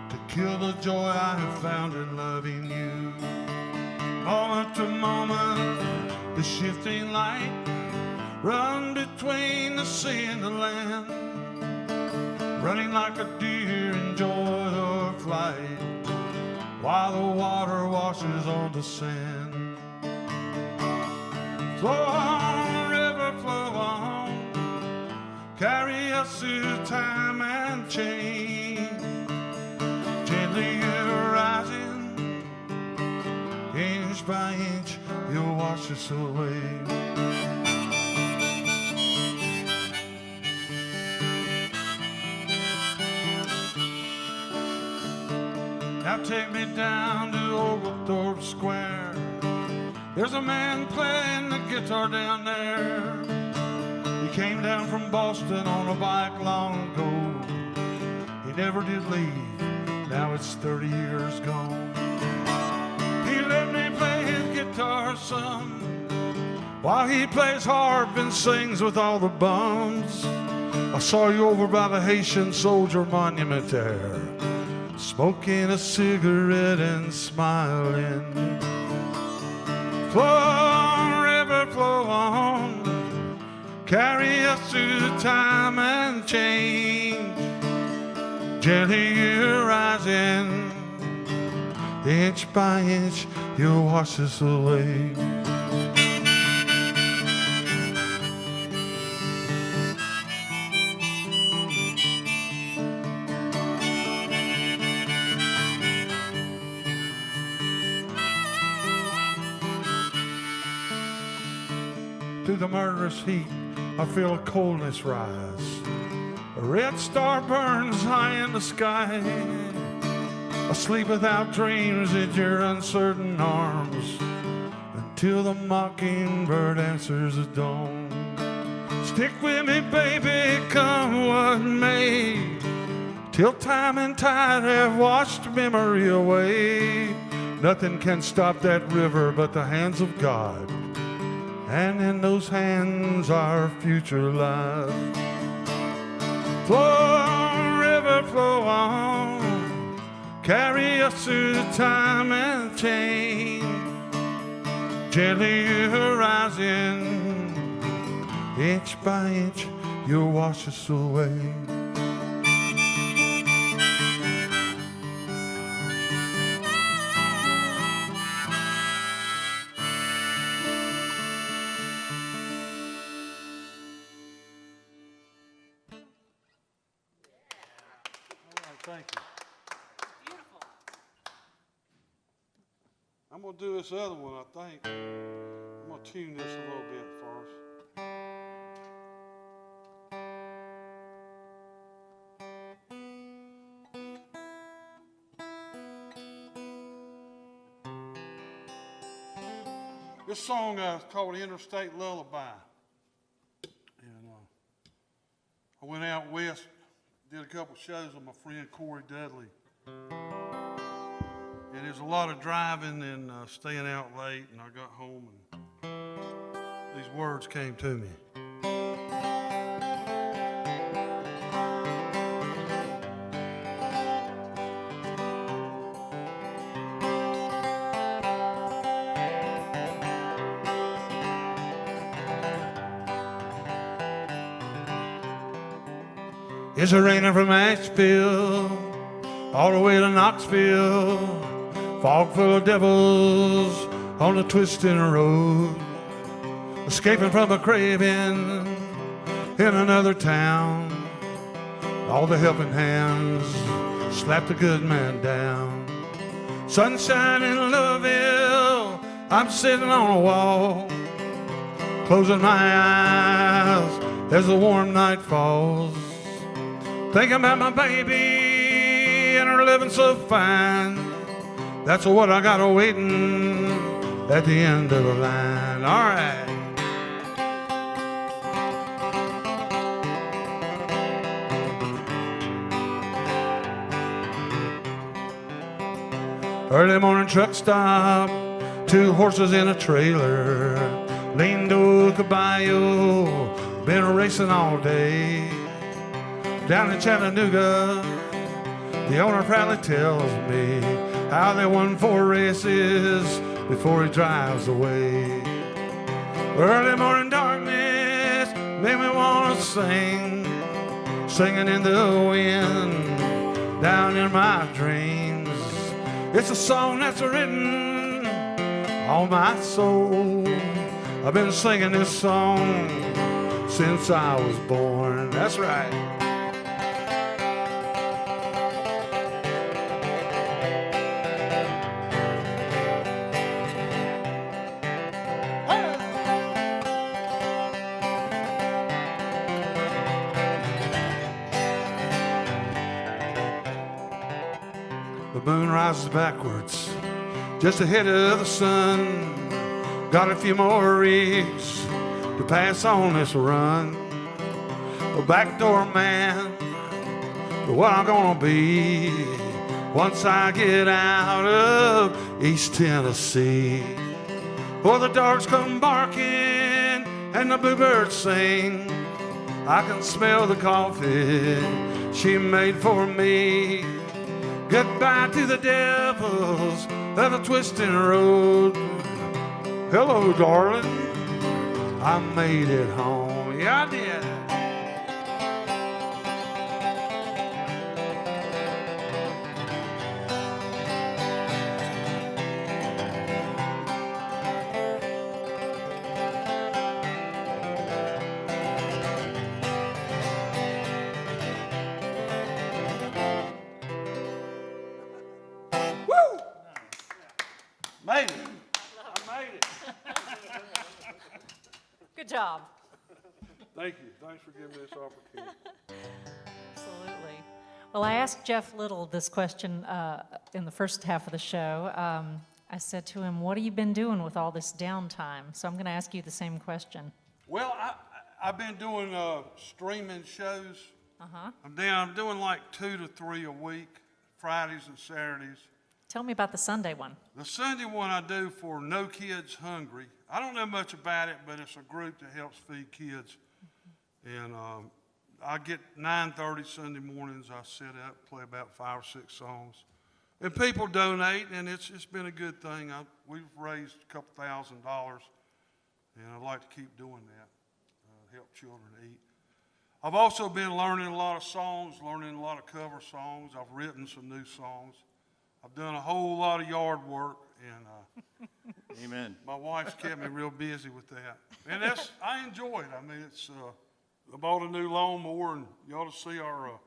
to kill the joy I have found in loving you. Moment to moment, the shifting light, run between the sea and the land, running like a deer in joy or flight, while the water washes on the sand. Flow on, river, flow on, carry us through time and change. Gently you're rising, inch by inch, you'll wash us away. Now take me down to Oglethorpe Square. There's a man playing the guitar down there. He came down from Boston on a bike long ago. He never did leave, now it's 30 years gone. He let me play his guitar some, while he plays harp and sings with all the bums. I saw you over by the Haitian Soldier Monument there, smoking a cigarette and smiling. Flow on, river, flow on, carry us through time and change. Gently you're rising, inch by inch, you'll wash us away. Through the murderous heat, I feel a coldness rise. A red star burns high in the sky. Asleep without dreams in your uncertain arms, until the mockingbird answers the dawn. Stick with me, baby, come what may, till time and tide have washed memory away. Nothing can stop that river but the hands of God, and in those hands our future lies. Flow on, river, flow on, carry us through the time and change. Gently you're rising, Inch by inch, you'll wash us away. Thank you. Beautiful. I'm going to do this other one, I think. I'm going to tune this a little bit first. This song is called Interstate Lullaby. And I went out west, did a couple shows with my friend Corey Dudley. And there's a lot of driving and staying out late, and I got home and these words came to me. It's a raining from Asheville all the way to Knoxville. Fog full of devils on the twisting road. Escaping from a craving in another town. All the helping hands slap the good man down. Sunshine in Louisville, I'm sitting on a wall, closing my eyes as the warm night falls. Thinking about my baby and her living so fine. That's what I got waiting at the end of the line. All right. Early morning truck stop, 2 horses in a trailer. Lindo Caballo, been racing all day. Down in Chattanooga, the owner proudly tells me how they won 4 races before he drives away. Early morning darkness made me want to sing, singing in the wind down in my dreams. It's a song that's written on my soul. I've been singing this song since I was born. That's right. The moon rises backwards, just ahead of the sun. Got a few more rigs to pass on this run. The backdoor man, what I'm gonna be once I get out of East Tennessee. For the dogs come barking and the bluebirds sing. I can smell the coffee she made for me. Goodbye to the devils of the twisting road. Hello, darling, I made it home. Yeah, I did. Made it. I made it. Good job. Thank you. Thanks for giving me this opportunity. Absolutely. Well, I asked Jeff Little this question in the first half of the show. I said to him, what have you been doing with all this downtime? So I'm going to ask you the same question. Well, I've been doing streaming shows. Uh-huh. I'm doing like 2 to 3 a week, Fridays and Saturdays. Tell me about the Sunday one. The Sunday one I do for No Kids Hungry. I don't know much about it, but it's a group that helps feed kids. And I get 9:30 Sunday mornings. I sit up, play about 5 or 6 songs. And people donate, and it's been a good thing. We've raised a couple $1,000, and I'd like to keep doing that. help children eat. I've also been learning a lot of songs, learning a lot of cover songs. I've written some new songs. I've done a whole lot of yard work, and Amen. my wife's kept me real busy with that. And I enjoy it. I mean, I bought a new lawnmower, and you ought to see our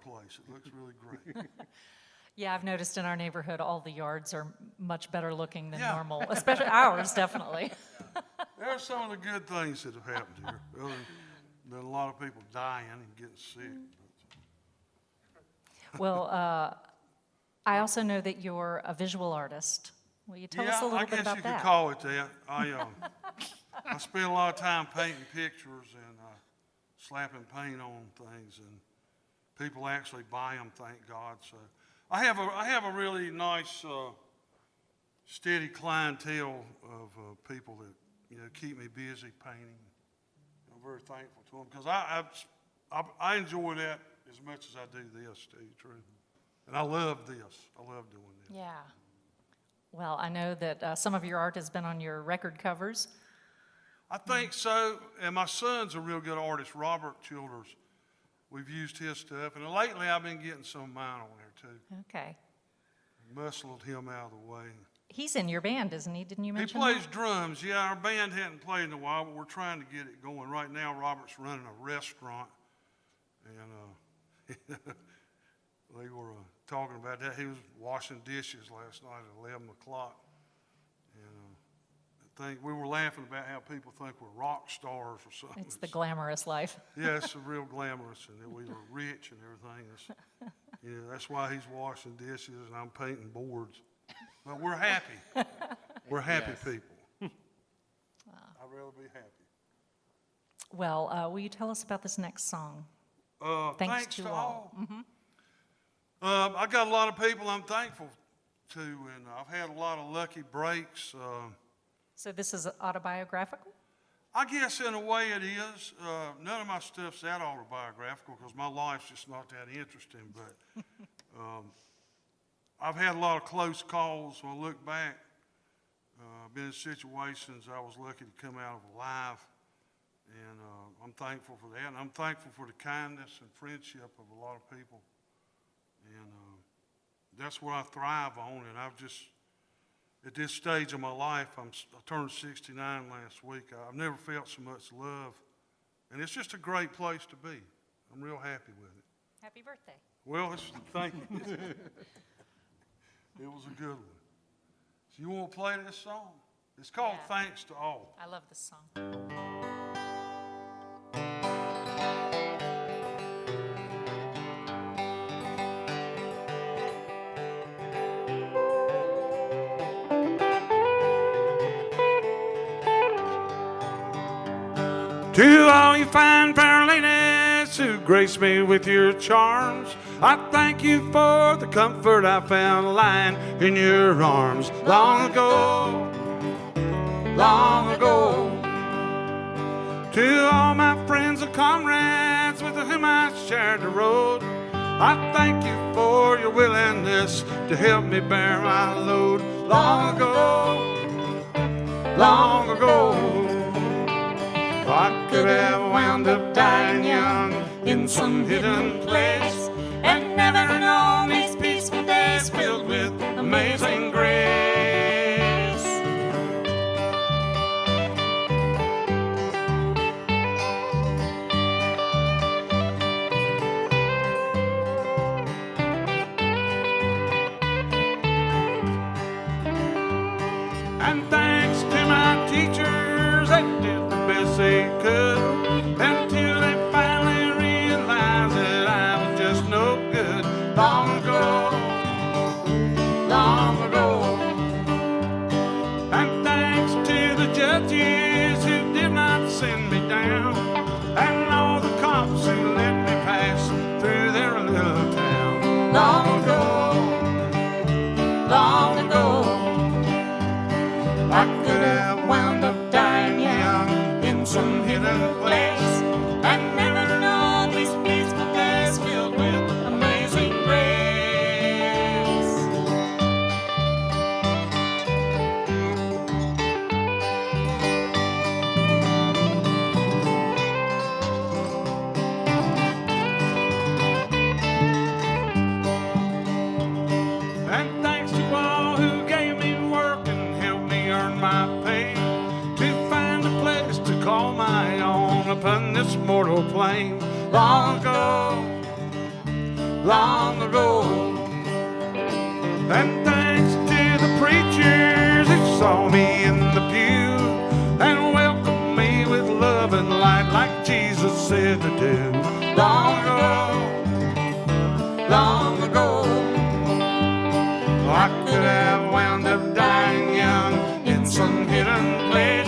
place. It looks really great. Yeah, I've noticed in our neighborhood, all the yards are much better looking than Yeah. normal, especially ours, definitely. There are some of the good things that have happened here, other than a lot of people dying and getting sick. Well, I also know that you're a visual artist. Will you tell us a little bit about I guess you that? could call it that. I spend a lot of time painting pictures and slapping paint on things, and people actually buy them, thank God. So I have a really nice, steady clientele of people that keep me busy painting. I'm very thankful to them because I enjoy that as much as I do this, to tell you the truth. And I love this. I love doing this. Yeah. Well, I know that some of your art has been on your record covers. I think so. And my son's a real good artist, Robert Childers. We've used his stuff. And lately I've been getting some of mine on there too. Okay. Muscled him out of the way. He's in your band, isn't he? Didn't you He mention plays that? drums. Yeah, our band hadn't played in a while, but we're trying to get it going. Right now, Robert's running a restaurant. And they were talking about that. He was washing dishes last night at 11 o'clock. And I think we were laughing about how people think we're rock stars or something. It's the glamorous life. Yeah, it's a real glamorous, and that we were rich and everything. That's why he's washing dishes and I'm painting boards. But we're happy. We're happy people. I'd rather be happy. Well, will you tell us about this next song? Thanks to all. I got a lot of people I'm thankful to, and I've had a lot of lucky breaks. So this is autobiographical? I guess in a way it is. None of my stuff's that autobiographical because my life's just not that interesting. But I've had a lot of close calls. When I look back, I've been in situations I was lucky to come out of alive. And I'm thankful for that. And I'm thankful for the kindness and friendship of a lot of people. And that's what I thrive on. And I've just, at this stage of my life, I turned 69 last week. I've never felt so much love. And it's just a great place to be. I'm real happy with it. Happy birthday. Well, thank you. It was a good one. So you want to play this song? It's called Thanks to All. I love this song. To all you fine fair ladies who grace me with your charms, I thank you for the comfort I found lying in your arms long ago, long ago. To all my friends and comrades with whom I shared the road, I thank you for your willingness to help me bear my load long ago, long ago. I could have wound up dying young in some hidden place and never known these peaceful days filled with amazing grace. And thanks to my teachers that did they could, until they finally realized that I was just plain. Long ago, long ago. And thanks to the preachers who saw me in the pew and welcomed me with love and light like Jesus said to do. Long ago, long ago, I could have wound up dying young in some hidden place.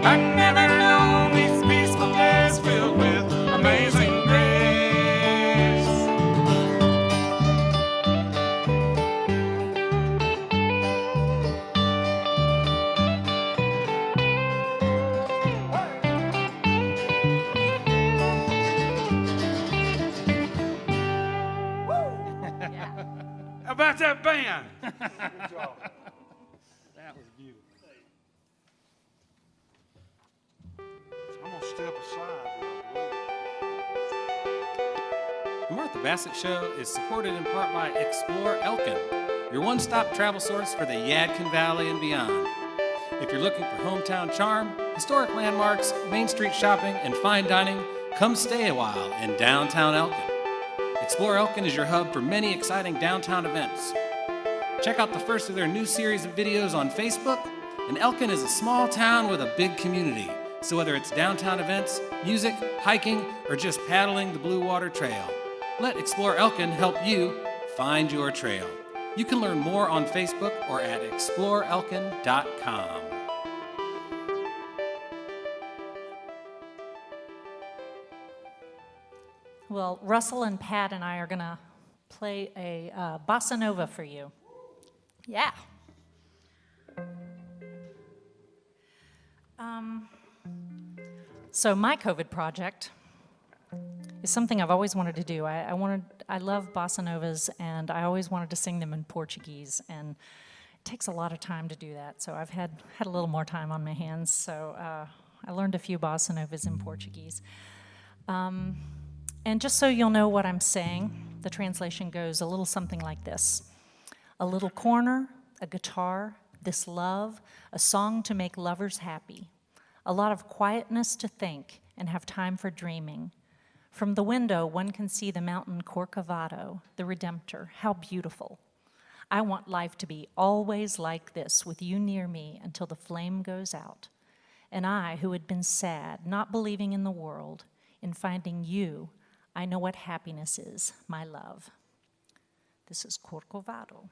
I never known these peaceful days filled with amazing grace. How about that band? Good job. That was beautiful. I'm going to step aside here. The Martha Bassett Show is supported in part by Explore Elkin, your one-stop travel source for the Yadkin Valley and beyond. If you're looking for hometown charm, historic landmarks, Main Street shopping, and fine dining, come stay a while in downtown Elkin. Explore Elkin is your hub for many exciting downtown events. Check out the first of their new series of videos on Facebook. And Elkin is a small town with a big community. So whether it's downtown events, music, hiking, or just paddling the Blue Water Trail, let Explore Elkin help you find your trail. You can learn more on Facebook or at exploreelkin.com. Well, Russell and Pat and I are going to play a bossa nova for you. Yeah. So my COVID project is something I've always wanted to do. I love bossa novas, and I always wanted to sing them in Portuguese, and it takes a lot of time to do that. So I've had a little more time on my hands. So I learned a few bossa novas in Portuguese. And just so you'll know what I'm saying, the translation goes a little something like this. A little corner, a guitar, this love, a song to make lovers happy. A lot of quietness to think and have time for dreaming. From the window, one can see the mountain Corcovado, the Redemptor. How beautiful. I want life to be always like this, with you near me until the flame goes out. And I, who had been sad, not believing in the world, in finding you, I know what happiness is, my love. This is Corcovado.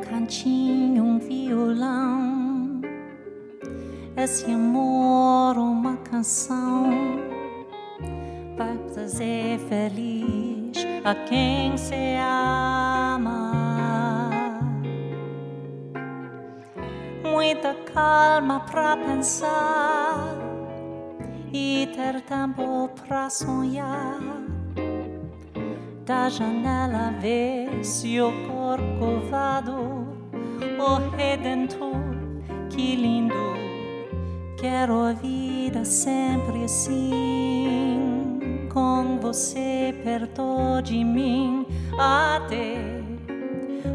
Cantinho, violão, esse amor, uma canção, vai fazer feliz a quem se ama. Muita calma pra pensar e ter tempo pra sonhar. Da janela vê-se o Corcovado, o Redentor, que lindo. Quero a vida sempre assim, com você perto de mim, até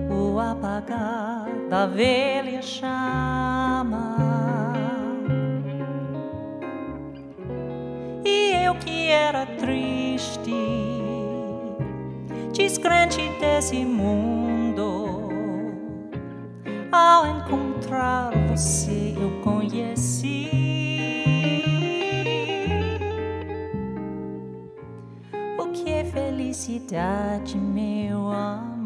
o apagar da velha chama. E eu que era triste, descrente desse mundo, ao encontrar você eu conheci o que é felicidade, meu amor.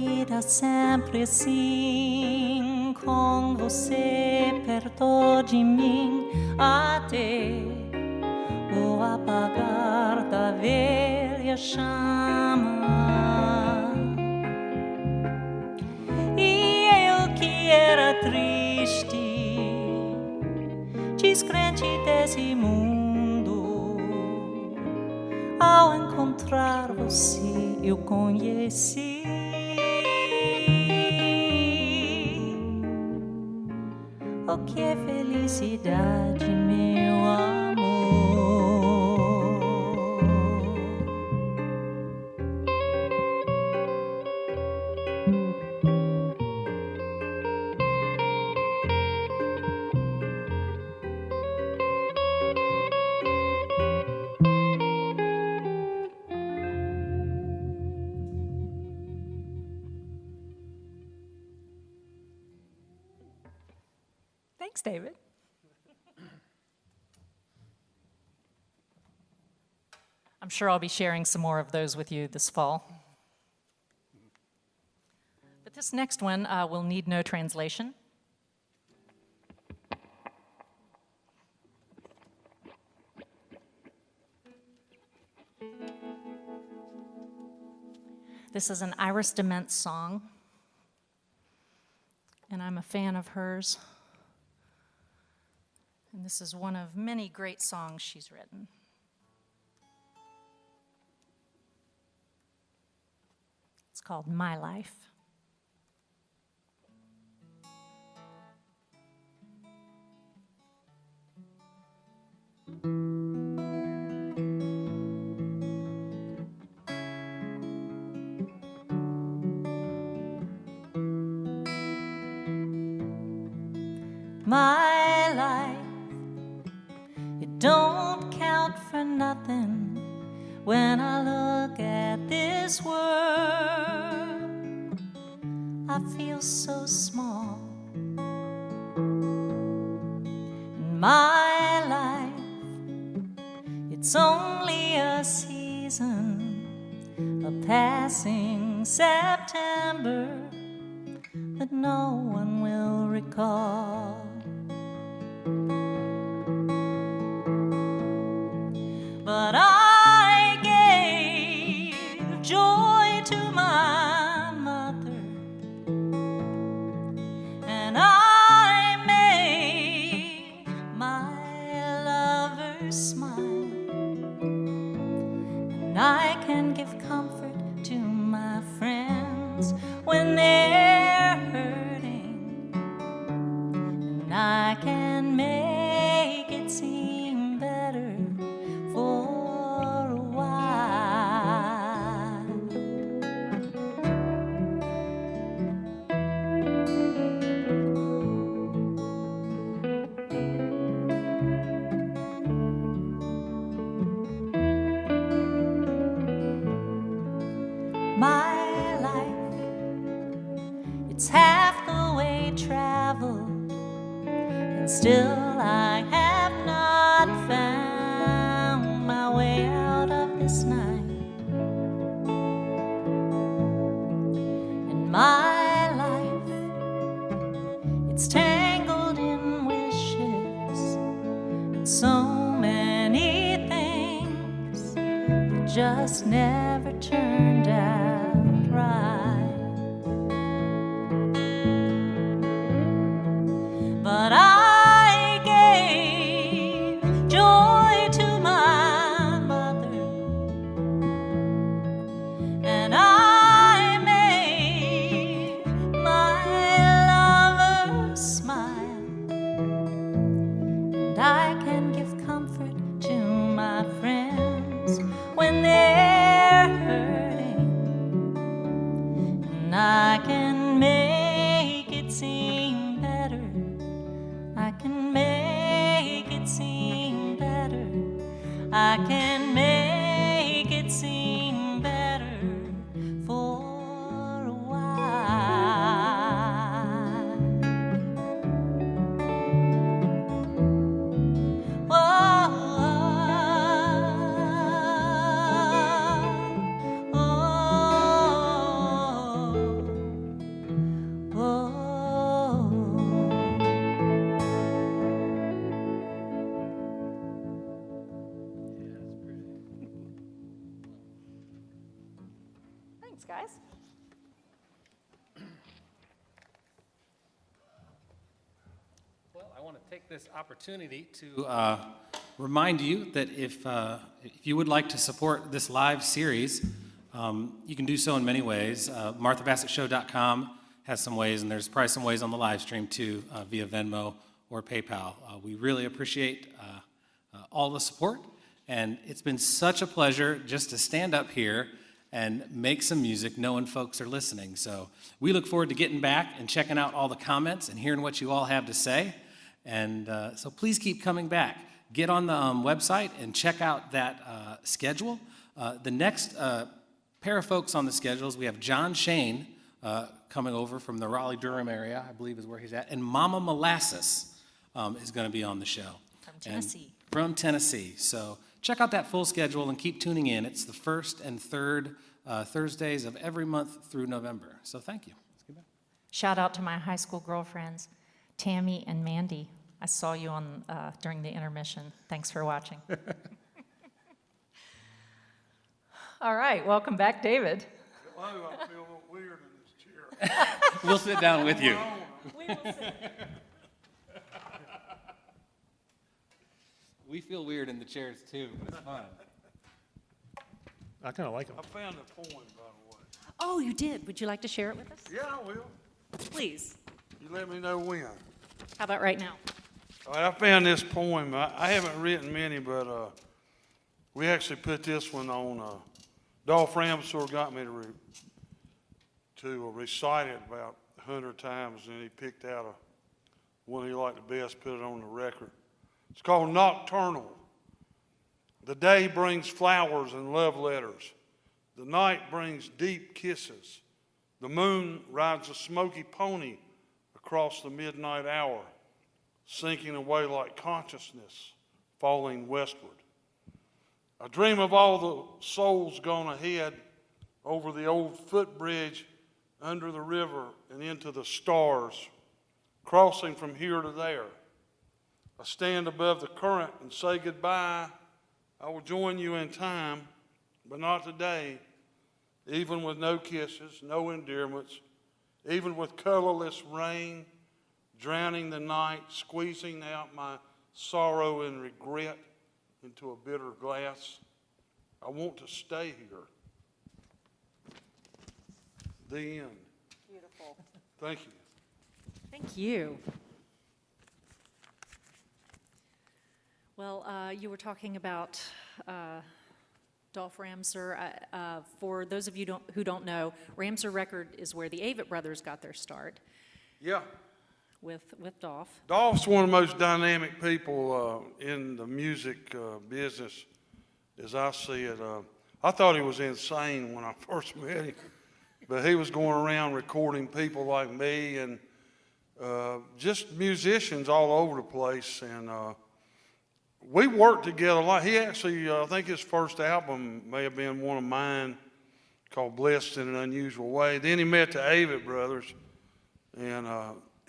vida sempre assim, com você perto de mim, até o apagar da velha chama. E eu que era triste, descrente desse mundo, ao encontrar você eu conheci o que é felicidade, meu amor. Thanks, David. I'm sure I'll be sharing some more of those with you this fall. But this next one will need no translation. This is an Iris Dement song, and I'm a fan of hers. And this is one of many great songs she's written. It's called My Life. My life, it don't count for nothing when I look at this world. I feel so small. In my life, it's only a season, a passing September that no one will recall. But I gave joy to my mother, and I made my lover smile, and I can give comfort to my friends when they're hurting, and I can make it seem better for a while. My life, it's half the way traveled, and still I have not found my way out of this night. And my life, it's tangled in wishes and so many things that just never turned out right. But I gave joy to my mother, and I made my lover smile, and I can give comfort to my friends when they're hurting, and I can make it seem better. I can make it seem better. I can make it seem better for a while. Whoa, oh, oh, take this opportunity to remind you that if you would like to support this live series, you can do so in many ways. MarthaBassettShow.com has some ways, and there's probably some ways on the live stream too, via Venmo or PayPal. We really appreciate all the support, and it's been such a pleasure just to stand up here and make some music knowing folks are listening. So we look forward to getting back and checking out all the comments and hearing what you all have to say. And so please keep coming back. Get on the website and check out that schedule. The next pair of folks on the schedules, we have John Shane coming over from the Raleigh-Durham area, I believe is where he's at, and Mama Molasses is going to be on the show. From Tennessee. From Tennessee. So check out that full schedule and keep tuning in. It's the first and third Thursdays of every month through November. So thank you. Let's get back. Shout out to my high school girlfriends, Tammy and Mandy. I saw you on during the intermission. Thanks for watching. All right, welcome back, David. I feel a little weird in this chair. We'll sit down with you. We will sit. We feel weird in the chairs too, but it's fun. I kind of like them. I found the poem, by the way. Oh, you did. Would you like to share it with us? Yeah, I will. Please. You let me know when. How about right now? All right, I found this poem. I haven't written many, but we actually put this one on. Dolph Ramsor got me to recite it about 100 times, and he picked out one he liked the best, put it on the record. It's called Nocturnal. The day brings flowers and love letters. The night brings deep kisses. The moon rides a smoky pony across the midnight hour, sinking away like consciousness falling westward. I dream of all the souls gone ahead over the old footbridge under the river and into the stars, crossing from here to there. I stand above the current and say goodbye. I will join you in time, but not today, even with no kisses, no endearments, even with colorless rain, drowning the night, squeezing out my sorrow and regret into a bitter glass. I want to stay here. The end. Beautiful. Thank you. Thank you. Well, you were talking about Dolph Ramsor. For those of you who don't know, Ramsor Record is where the Avett Brothers got their start. Yeah. With Dolph. Dolph's one of the most dynamic people in the music business, as I see it. I thought he was insane when I first met him, but he was going around recording people like me and just musicians all over the place. And we worked together a lot. He actually, I think his first album may have been one of mine called Blessed in an Unusual Way. Then he met the Avett Brothers, and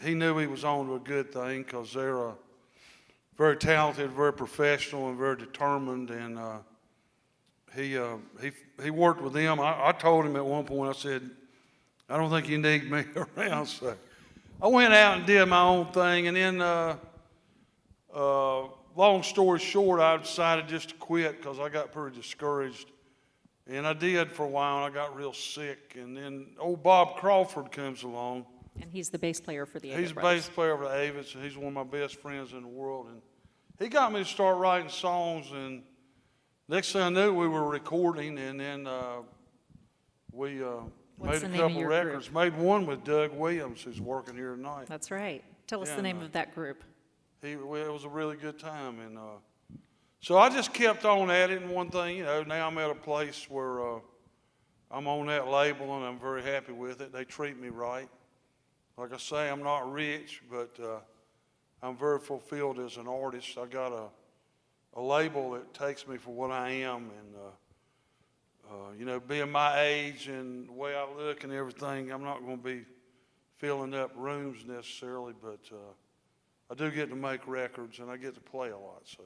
he knew he was on to a good thing because they're very talented, very professional, and very determined. And he worked with them. I told him at one point, I said, I don't think you need me around. So I went out and did my own thing. And then, long story short, I decided just to quit because I got pretty discouraged. And I did for a while, and I got real sick. And then old Bob Crawford comes along. And he's the bass player for the Avett He's the Brothers. bass player for the Avets, and he's one of my best friends in the world. And he got me to start writing songs, and next thing I knew, we were recording, and then we What's made the a name of couple your records. Made one with Doug Williams, who's working here tonight. That's right. Tell us Yeah, the name no. of that group. It was a really good time, and so I just kept on at it. And one thing, now I'm at a place where I'm on that label, and I'm very happy with it. They treat me right. Like I say, I'm not rich, but I'm very fulfilled as an artist. I got a label that takes me for what I am, and being my age and the way I look and everything, I'm not going to be filling up rooms necessarily, but I do get to make records and I get to play a lot. So,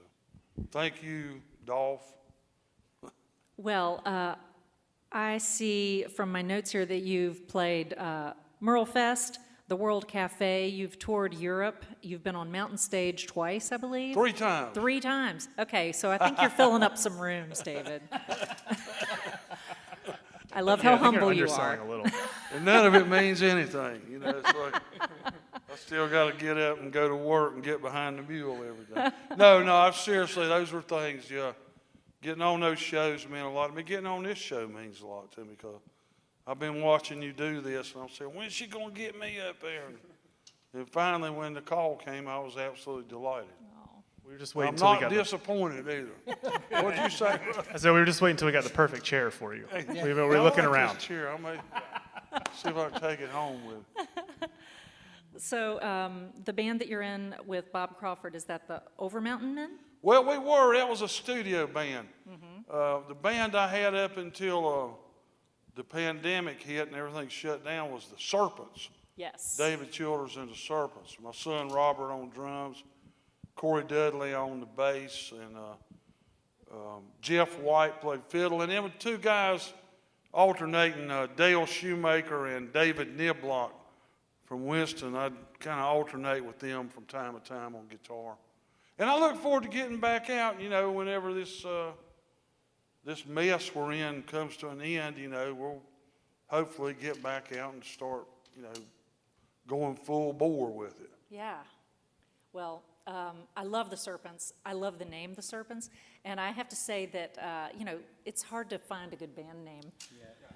thank you, Dolph. Well, I see from my notes here that you've played Merle Fest, the World Cafe. You've toured Europe. You've been on Mountain Stage twice, I believe. 3 times. 3 times. Okay, so I think you're filling up some rooms, David. I love how I think you're humble you underselling are. a little. And none of it means anything. You know, it's like I still got to get up and go to work and get behind the mule every day. No, seriously, those were things, yeah. Getting on those shows meant a lot to me. Getting on this show means a lot to me because I've been watching you do this, and I'm saying, when's she going to get me up there? And finally, when the call came, I was absolutely delighted. We were just waiting I'm until we not got disappointed either. What'd you say? So we were just waiting until we got the perfect chair for you. We were looking I like around. This chair. I may see if I can take it home with me. So the band that you're in with Bob Crawford, is that the Overmountain Men? Well, we were. That was a studio band. The band I had up until the pandemic hit and everything shut down was the Serpents. Yes. David Childers and the Serpents. My son Robert on drums, Corey Dudley on the bass, and Jeff White played fiddle. And then with 2 guys alternating, Dale Schumacher and David Niblock from Winston. I'd kind of alternate with them from time to time on guitar. And I look forward to getting back out, you know, whenever this mess we're in comes to an end, you know, we'll hopefully get back out and start, you know, going full bore with it. Yeah. Well, I love the Serpents. I love the name The Serpents. And I have to say that, you know, it's hard to find a good band name.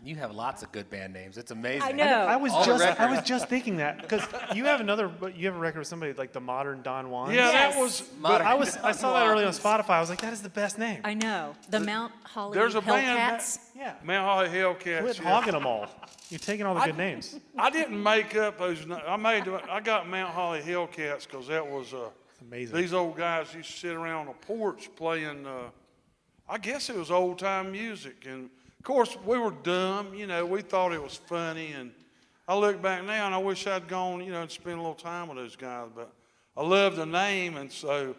You have lots of good band names. It's amazing. I know. I was All the just records. thinking that because you have a record with somebody like the modern Don Juan. Yeah, Yes. that was. But I saw that early on Spotify. I was like, that is the best name. I know. The Mount Holly There's a band Hellcats. Yeah. Mount Holly Hellcats. Quit yeah. hogging them all. You're taking all the good names. I didn't make up those. I got Mount Holly Hellcats because that was Amazing. these old guys used to sit around on the porch playing. I guess it was old time music, and of course we were dumb. You know, we thought it was funny, and I look back now and I wish I'd gone, you know, and spent a little time with those guys. But I love the name, and so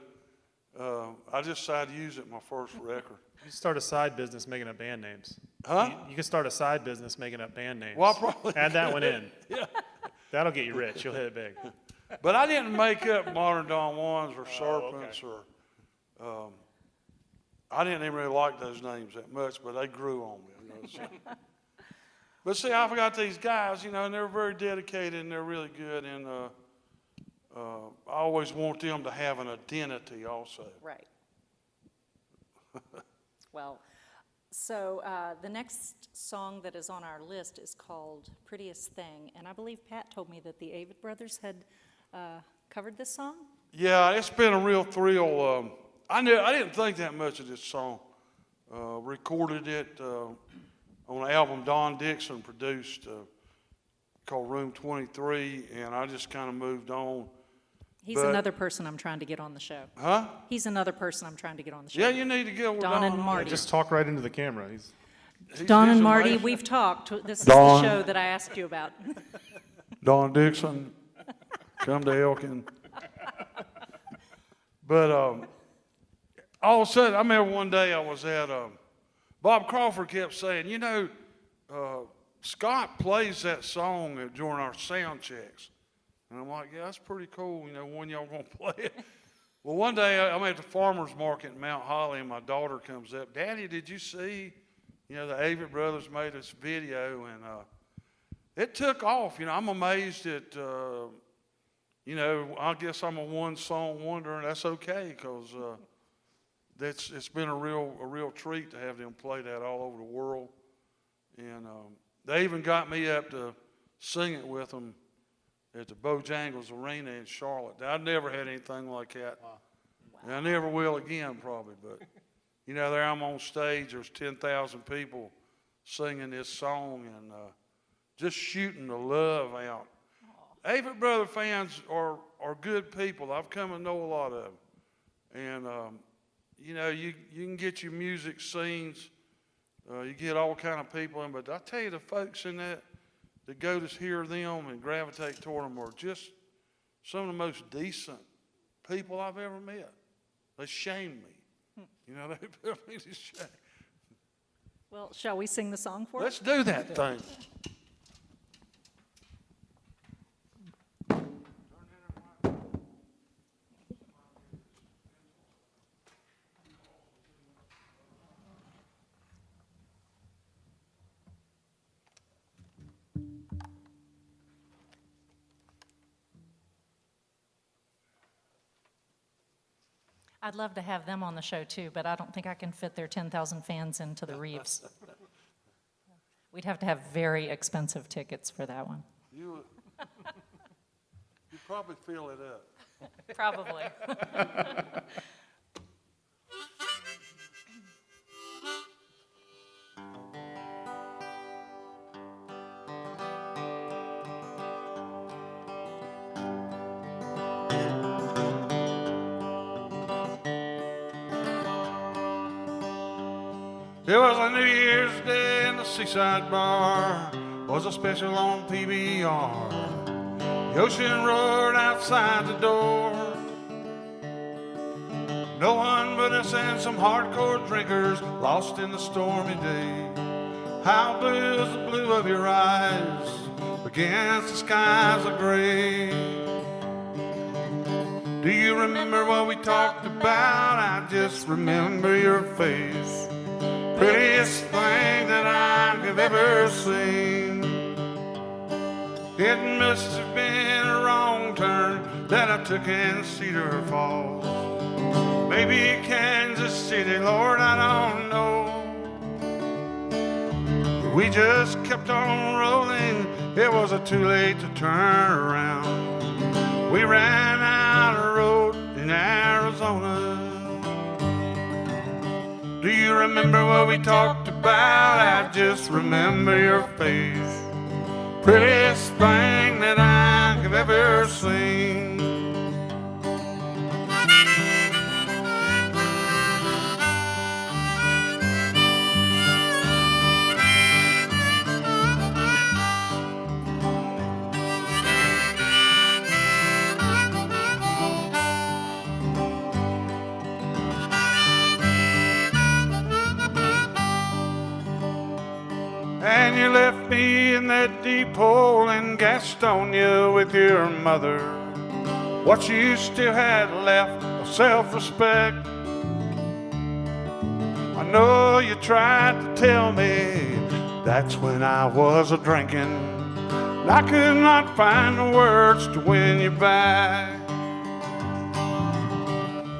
I just decided to use it in my first record. You start a side business making up band names. Huh? You can start a side business making up band names. Well, I probably add that one in. Yeah. That'll get you rich. You'll hit it big. But I didn't make up Modern Don Juans or Serpents or. I didn't even really like those names that much, but they grew on me. You know, so. But see, I've got these guys, you know, and they're very dedicated and they're really good, and I always want them to have an identity also. Right. Well, so the next song that is on our list is called Prettiest Thing, and I believe Pat told me that the Avett Brothers had covered this song? Yeah, it's been a real thrill. I didn't think that much of this song. Recorded it on an album Don Dixon produced called Room 23, and I just kind of moved on. He's But- another person I'm trying to get on the show. Huh? He's another person I'm trying to get on the show. Yeah, you need to get with Don and on Marty. that. Just talk right into the camera. He's Don and Marty, amazing. we've talked. This is Don. the show that I asked you about. Don Dixon, come to Elkin. But all of a sudden, I remember one day I was at, Bob Crawford kept saying, you know, Scott plays that song during our sound checks. And I'm like, yeah, that's pretty cool, you know, when y'all gonna play it. Well, one day I'm at the farmer's market in Mount Holly, and my daughter comes up, Daddy, did you see, you know, the Avett Brothers made this video, and it took off. You know, I'm amazed at, you know, I guess I'm a one-song wonder, and that's okay, because it's been a real treat to have them play that all over the world. And they even got me up to sing it with them at the Bojangles Arena in Charlotte. I never had anything like that. Wow. And I never will again, probably. But, you know, there I'm on stage. There's 10,000 people singing this song and just shooting the love out. Avett Brother fans are good people. I've come to know a lot of them. And, you know, you can get your music scenes. You get all kind of people in. But I tell you, the folks in that go to hear them and gravitate toward them are just some of the most decent people I've ever met. They shame me. You know, they put me to shame. Well, shall we sing the song for Let's do that thing. I'd love to have them on the show too, but I don't think I can fit their 10,000 fans into the Reeves. We'd have to have very expensive tickets for that one. You probably fill it up. Probably. It was a New Year's Day in the Seaside Bar. Was a special on PBR. The ocean roared outside the door. No one but us and some hardcore drinkers lost in the stormy day. How blue is the blue of your eyes against the skies of gray? Do you remember what we talked about? I just remember your face. Prettiest thing that I have ever seen. It must have been a wrong turn that I took in Cedar Falls. Maybe Kansas City, Lord, I don't know. We just kept on rolling. It wasn't too late to turn around. We ran out of road in Arizona. Do you remember what we talked about? I just remember your face. Prettiest thing that I have ever seen. And you left me in that deep hole in Gastonia with your mother. What you still had left of self-respect. I know you tried to tell me that's when I was a-drinking. I could not find the words to win you back.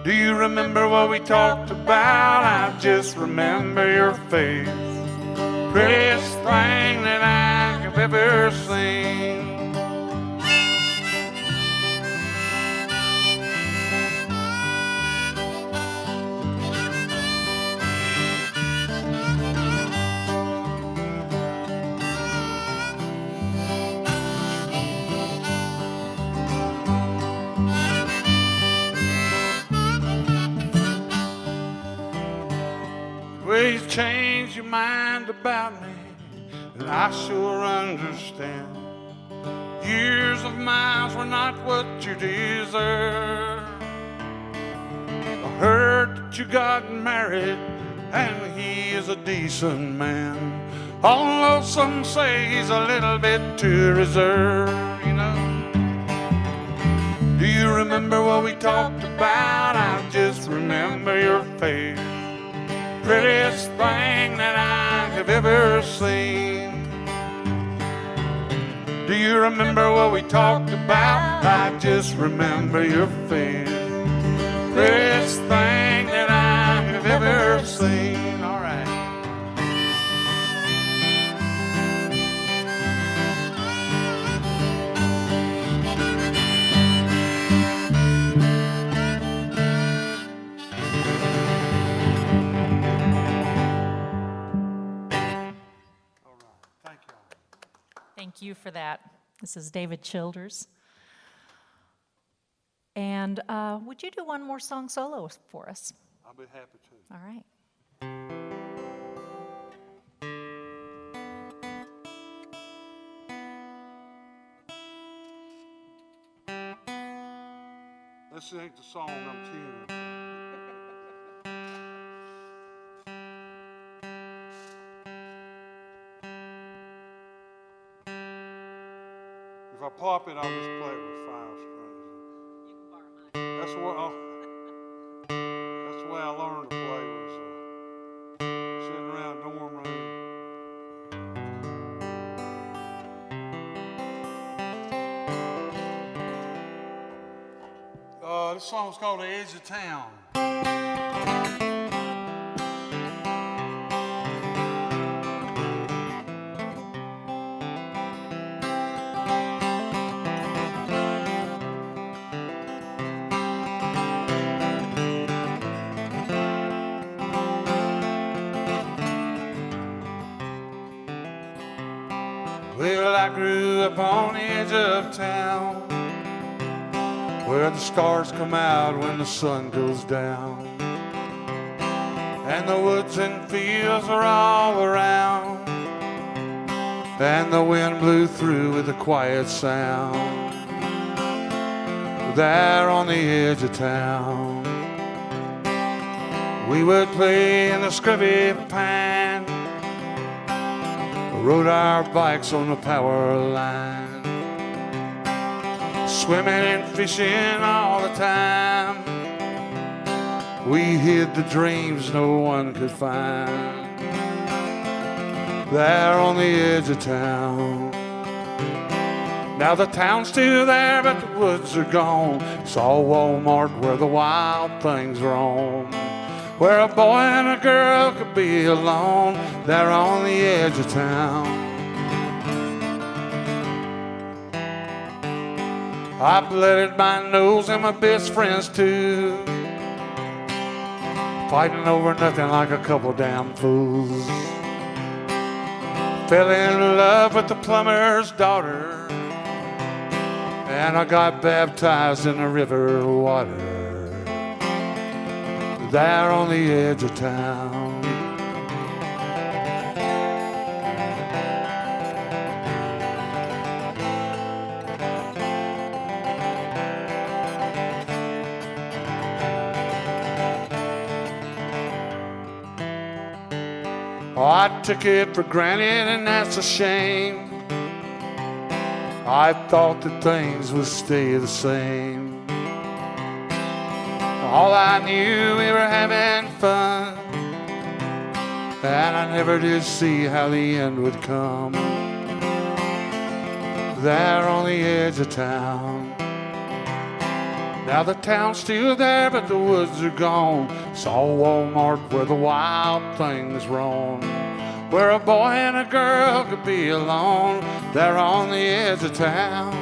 Do you remember what we talked about? I just remember your face. Prettiest thing that I have ever seen. Well, you changed your mind about me, and I sure understand. Years of miles were not what you deserve. I heard that you got married, and he is a decent man. Although some say he's a little bit too reserved, you know. Do you remember what we talked about? I just remember your face. Prettiest thing that I have ever seen. Do you remember what we talked about? I just remember your face. Prettiest thing that I have ever seen. All right. Thank you for that. This is David Childers. And would you do one more song solo for us? I'll be happy to. All right. This ain't the song I'm tuning. If I pop it, I'll just play it with 5 strings. You can borrow mine. That's the way I learned to play was sitting around a dorm room. This This song's called The Edge of Town. Well, I grew up on the edge of town, where the stars come out when the sun goes down, and the woods and fields are all around, and the wind blew through with a quiet sound. There on the edge of town, we would play in the scrubby pine, rode our bikes on the power line, swimming and fishing all the time. We hid the dreams no one could find. There on the edge of town. Now the town's still there, but the woods are gone. It's all Walmart where the wild things roam, where a boy and a girl could be alone. There on the edge of town. I blooded my nose and my best friends too, fighting over nothing like a couple damn fools. Fell in love with the plumber's daughter, and I got baptized in the river water. There on the edge of town. Oh, I took it for granted, and that's a shame. I thought that things would stay the same. All I knew, we were having fun, and I never did see how the end would come. There on the edge of town. Now the town's still there, but the woods are gone. It's all Walmart where the wild things roam, where a boy and a girl could be alone. There on the edge of town.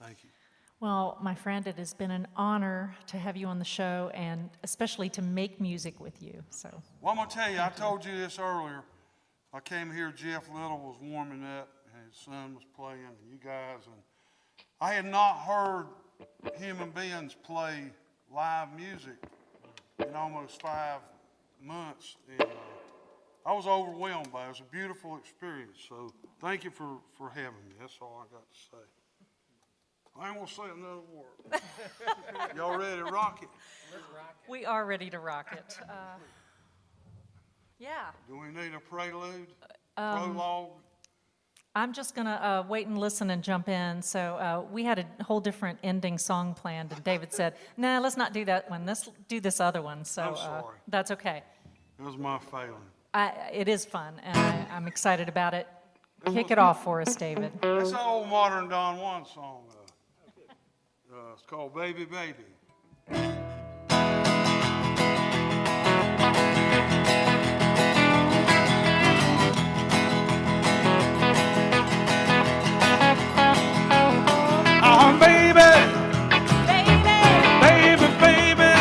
Thank you. Well, my friend, it has been an honor to have you on the show, and especially to make music with you. So, Well, I'm going to tell you, I told you this earlier. I came here, Jeff Little was warming up, and his son was playing, and you guys, and I had not heard human beings play live music in almost 5 months, and I was overwhelmed by it. It was a beautiful experience, so thank you for having me. That's all I got to say. I ain't gonna say another word. Y'all ready to rock it? we are ready to rock it. Yeah. Do we need a prelude? Prologue? I'm just going to wait and listen and jump in. So we had a whole different ending song planned, and David said, "Nah, let's not do that one. Let's do this other one." So I'm sorry. That's okay. That was my failing. It is fun, and I'm excited about it. Kick it off for us, David. It's an old modern Don Juan song. It's called Baby Baby. Oh, baby, baby, baby,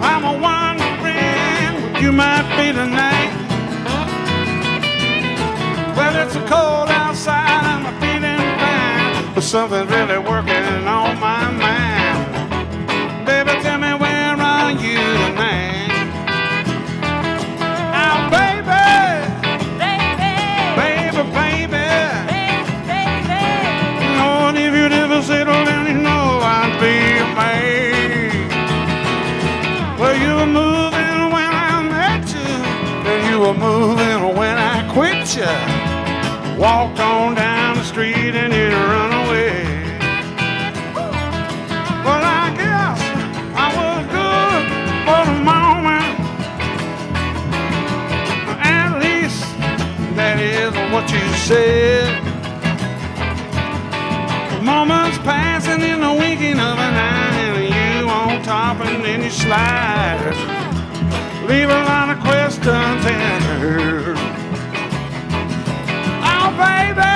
I'm a wondering what you might be tonight. Well, it's a cold outside and I'm feeling fine, but something's really working on my mind. Baby, tell me, where are you tonight? Oh, baby, baby, baby. Lord, if you'd ever settle down, you know I'd be amazed. Well, you were moving when I met you, and you were moving when I quit you. Walked on down street and then run away. Well, I guess I was good for the moment. At least that is what you said. Moments passing in the winking of an eye, and you on top and then you slide. Leave a lot of questions in her. Oh, baby,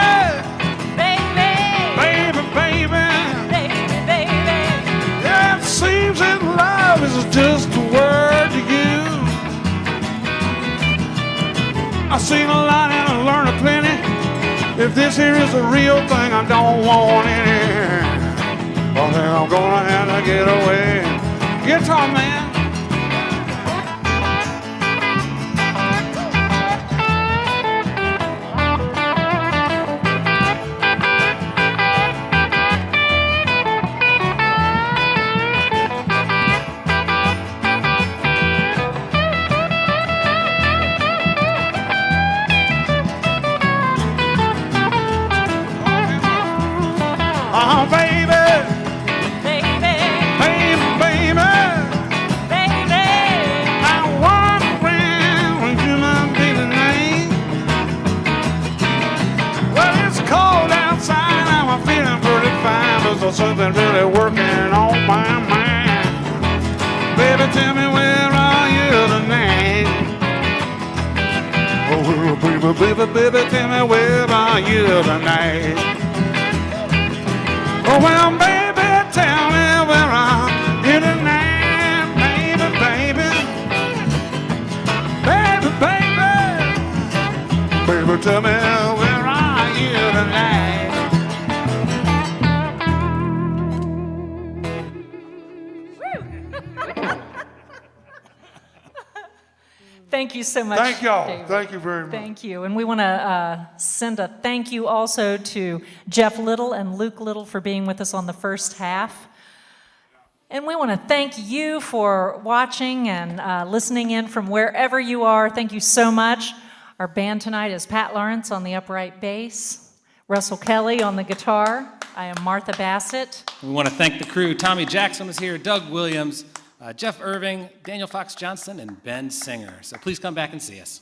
Baby, baby, baby. baby, baby. Yeah, it seems that love is just a word to you. I've seen a lot and I learned a plenty. If this here is the real thing, I don't want any. Well, then I'm gonna have to get away. Guitar man. Oh, baby, Baby, baby, baby. baby. I walk around when you might be the name. Well, it's cold outside, now I'm feeling pretty fine, but there's something really working on my mind. Baby, tell me, where are you tonight? Oh, baby, baby, baby, tell me, where are you tonight? Oh, well, baby, tell me, where are you tonight? Baby, baby. Baby, baby. Baby, tell me, where are you tonight? Thank you so much. Thank y'all. David. Thank you very much. Thank you. And we want to send a thank you also to Jeff Little and Luke Little for being with us on the first half. And we want to thank you for watching and listening in from wherever you are. Thank you so much. Our band tonight is Pat Lawrence on the upright bass, Russell Kelly on the guitar. I am Martha Bassett. We want to thank the crew. Tommy Jackson was here, Doug Williams, Jeff Irving, Daniel Fox Johnson, and Ben Singer. So please come back and see us.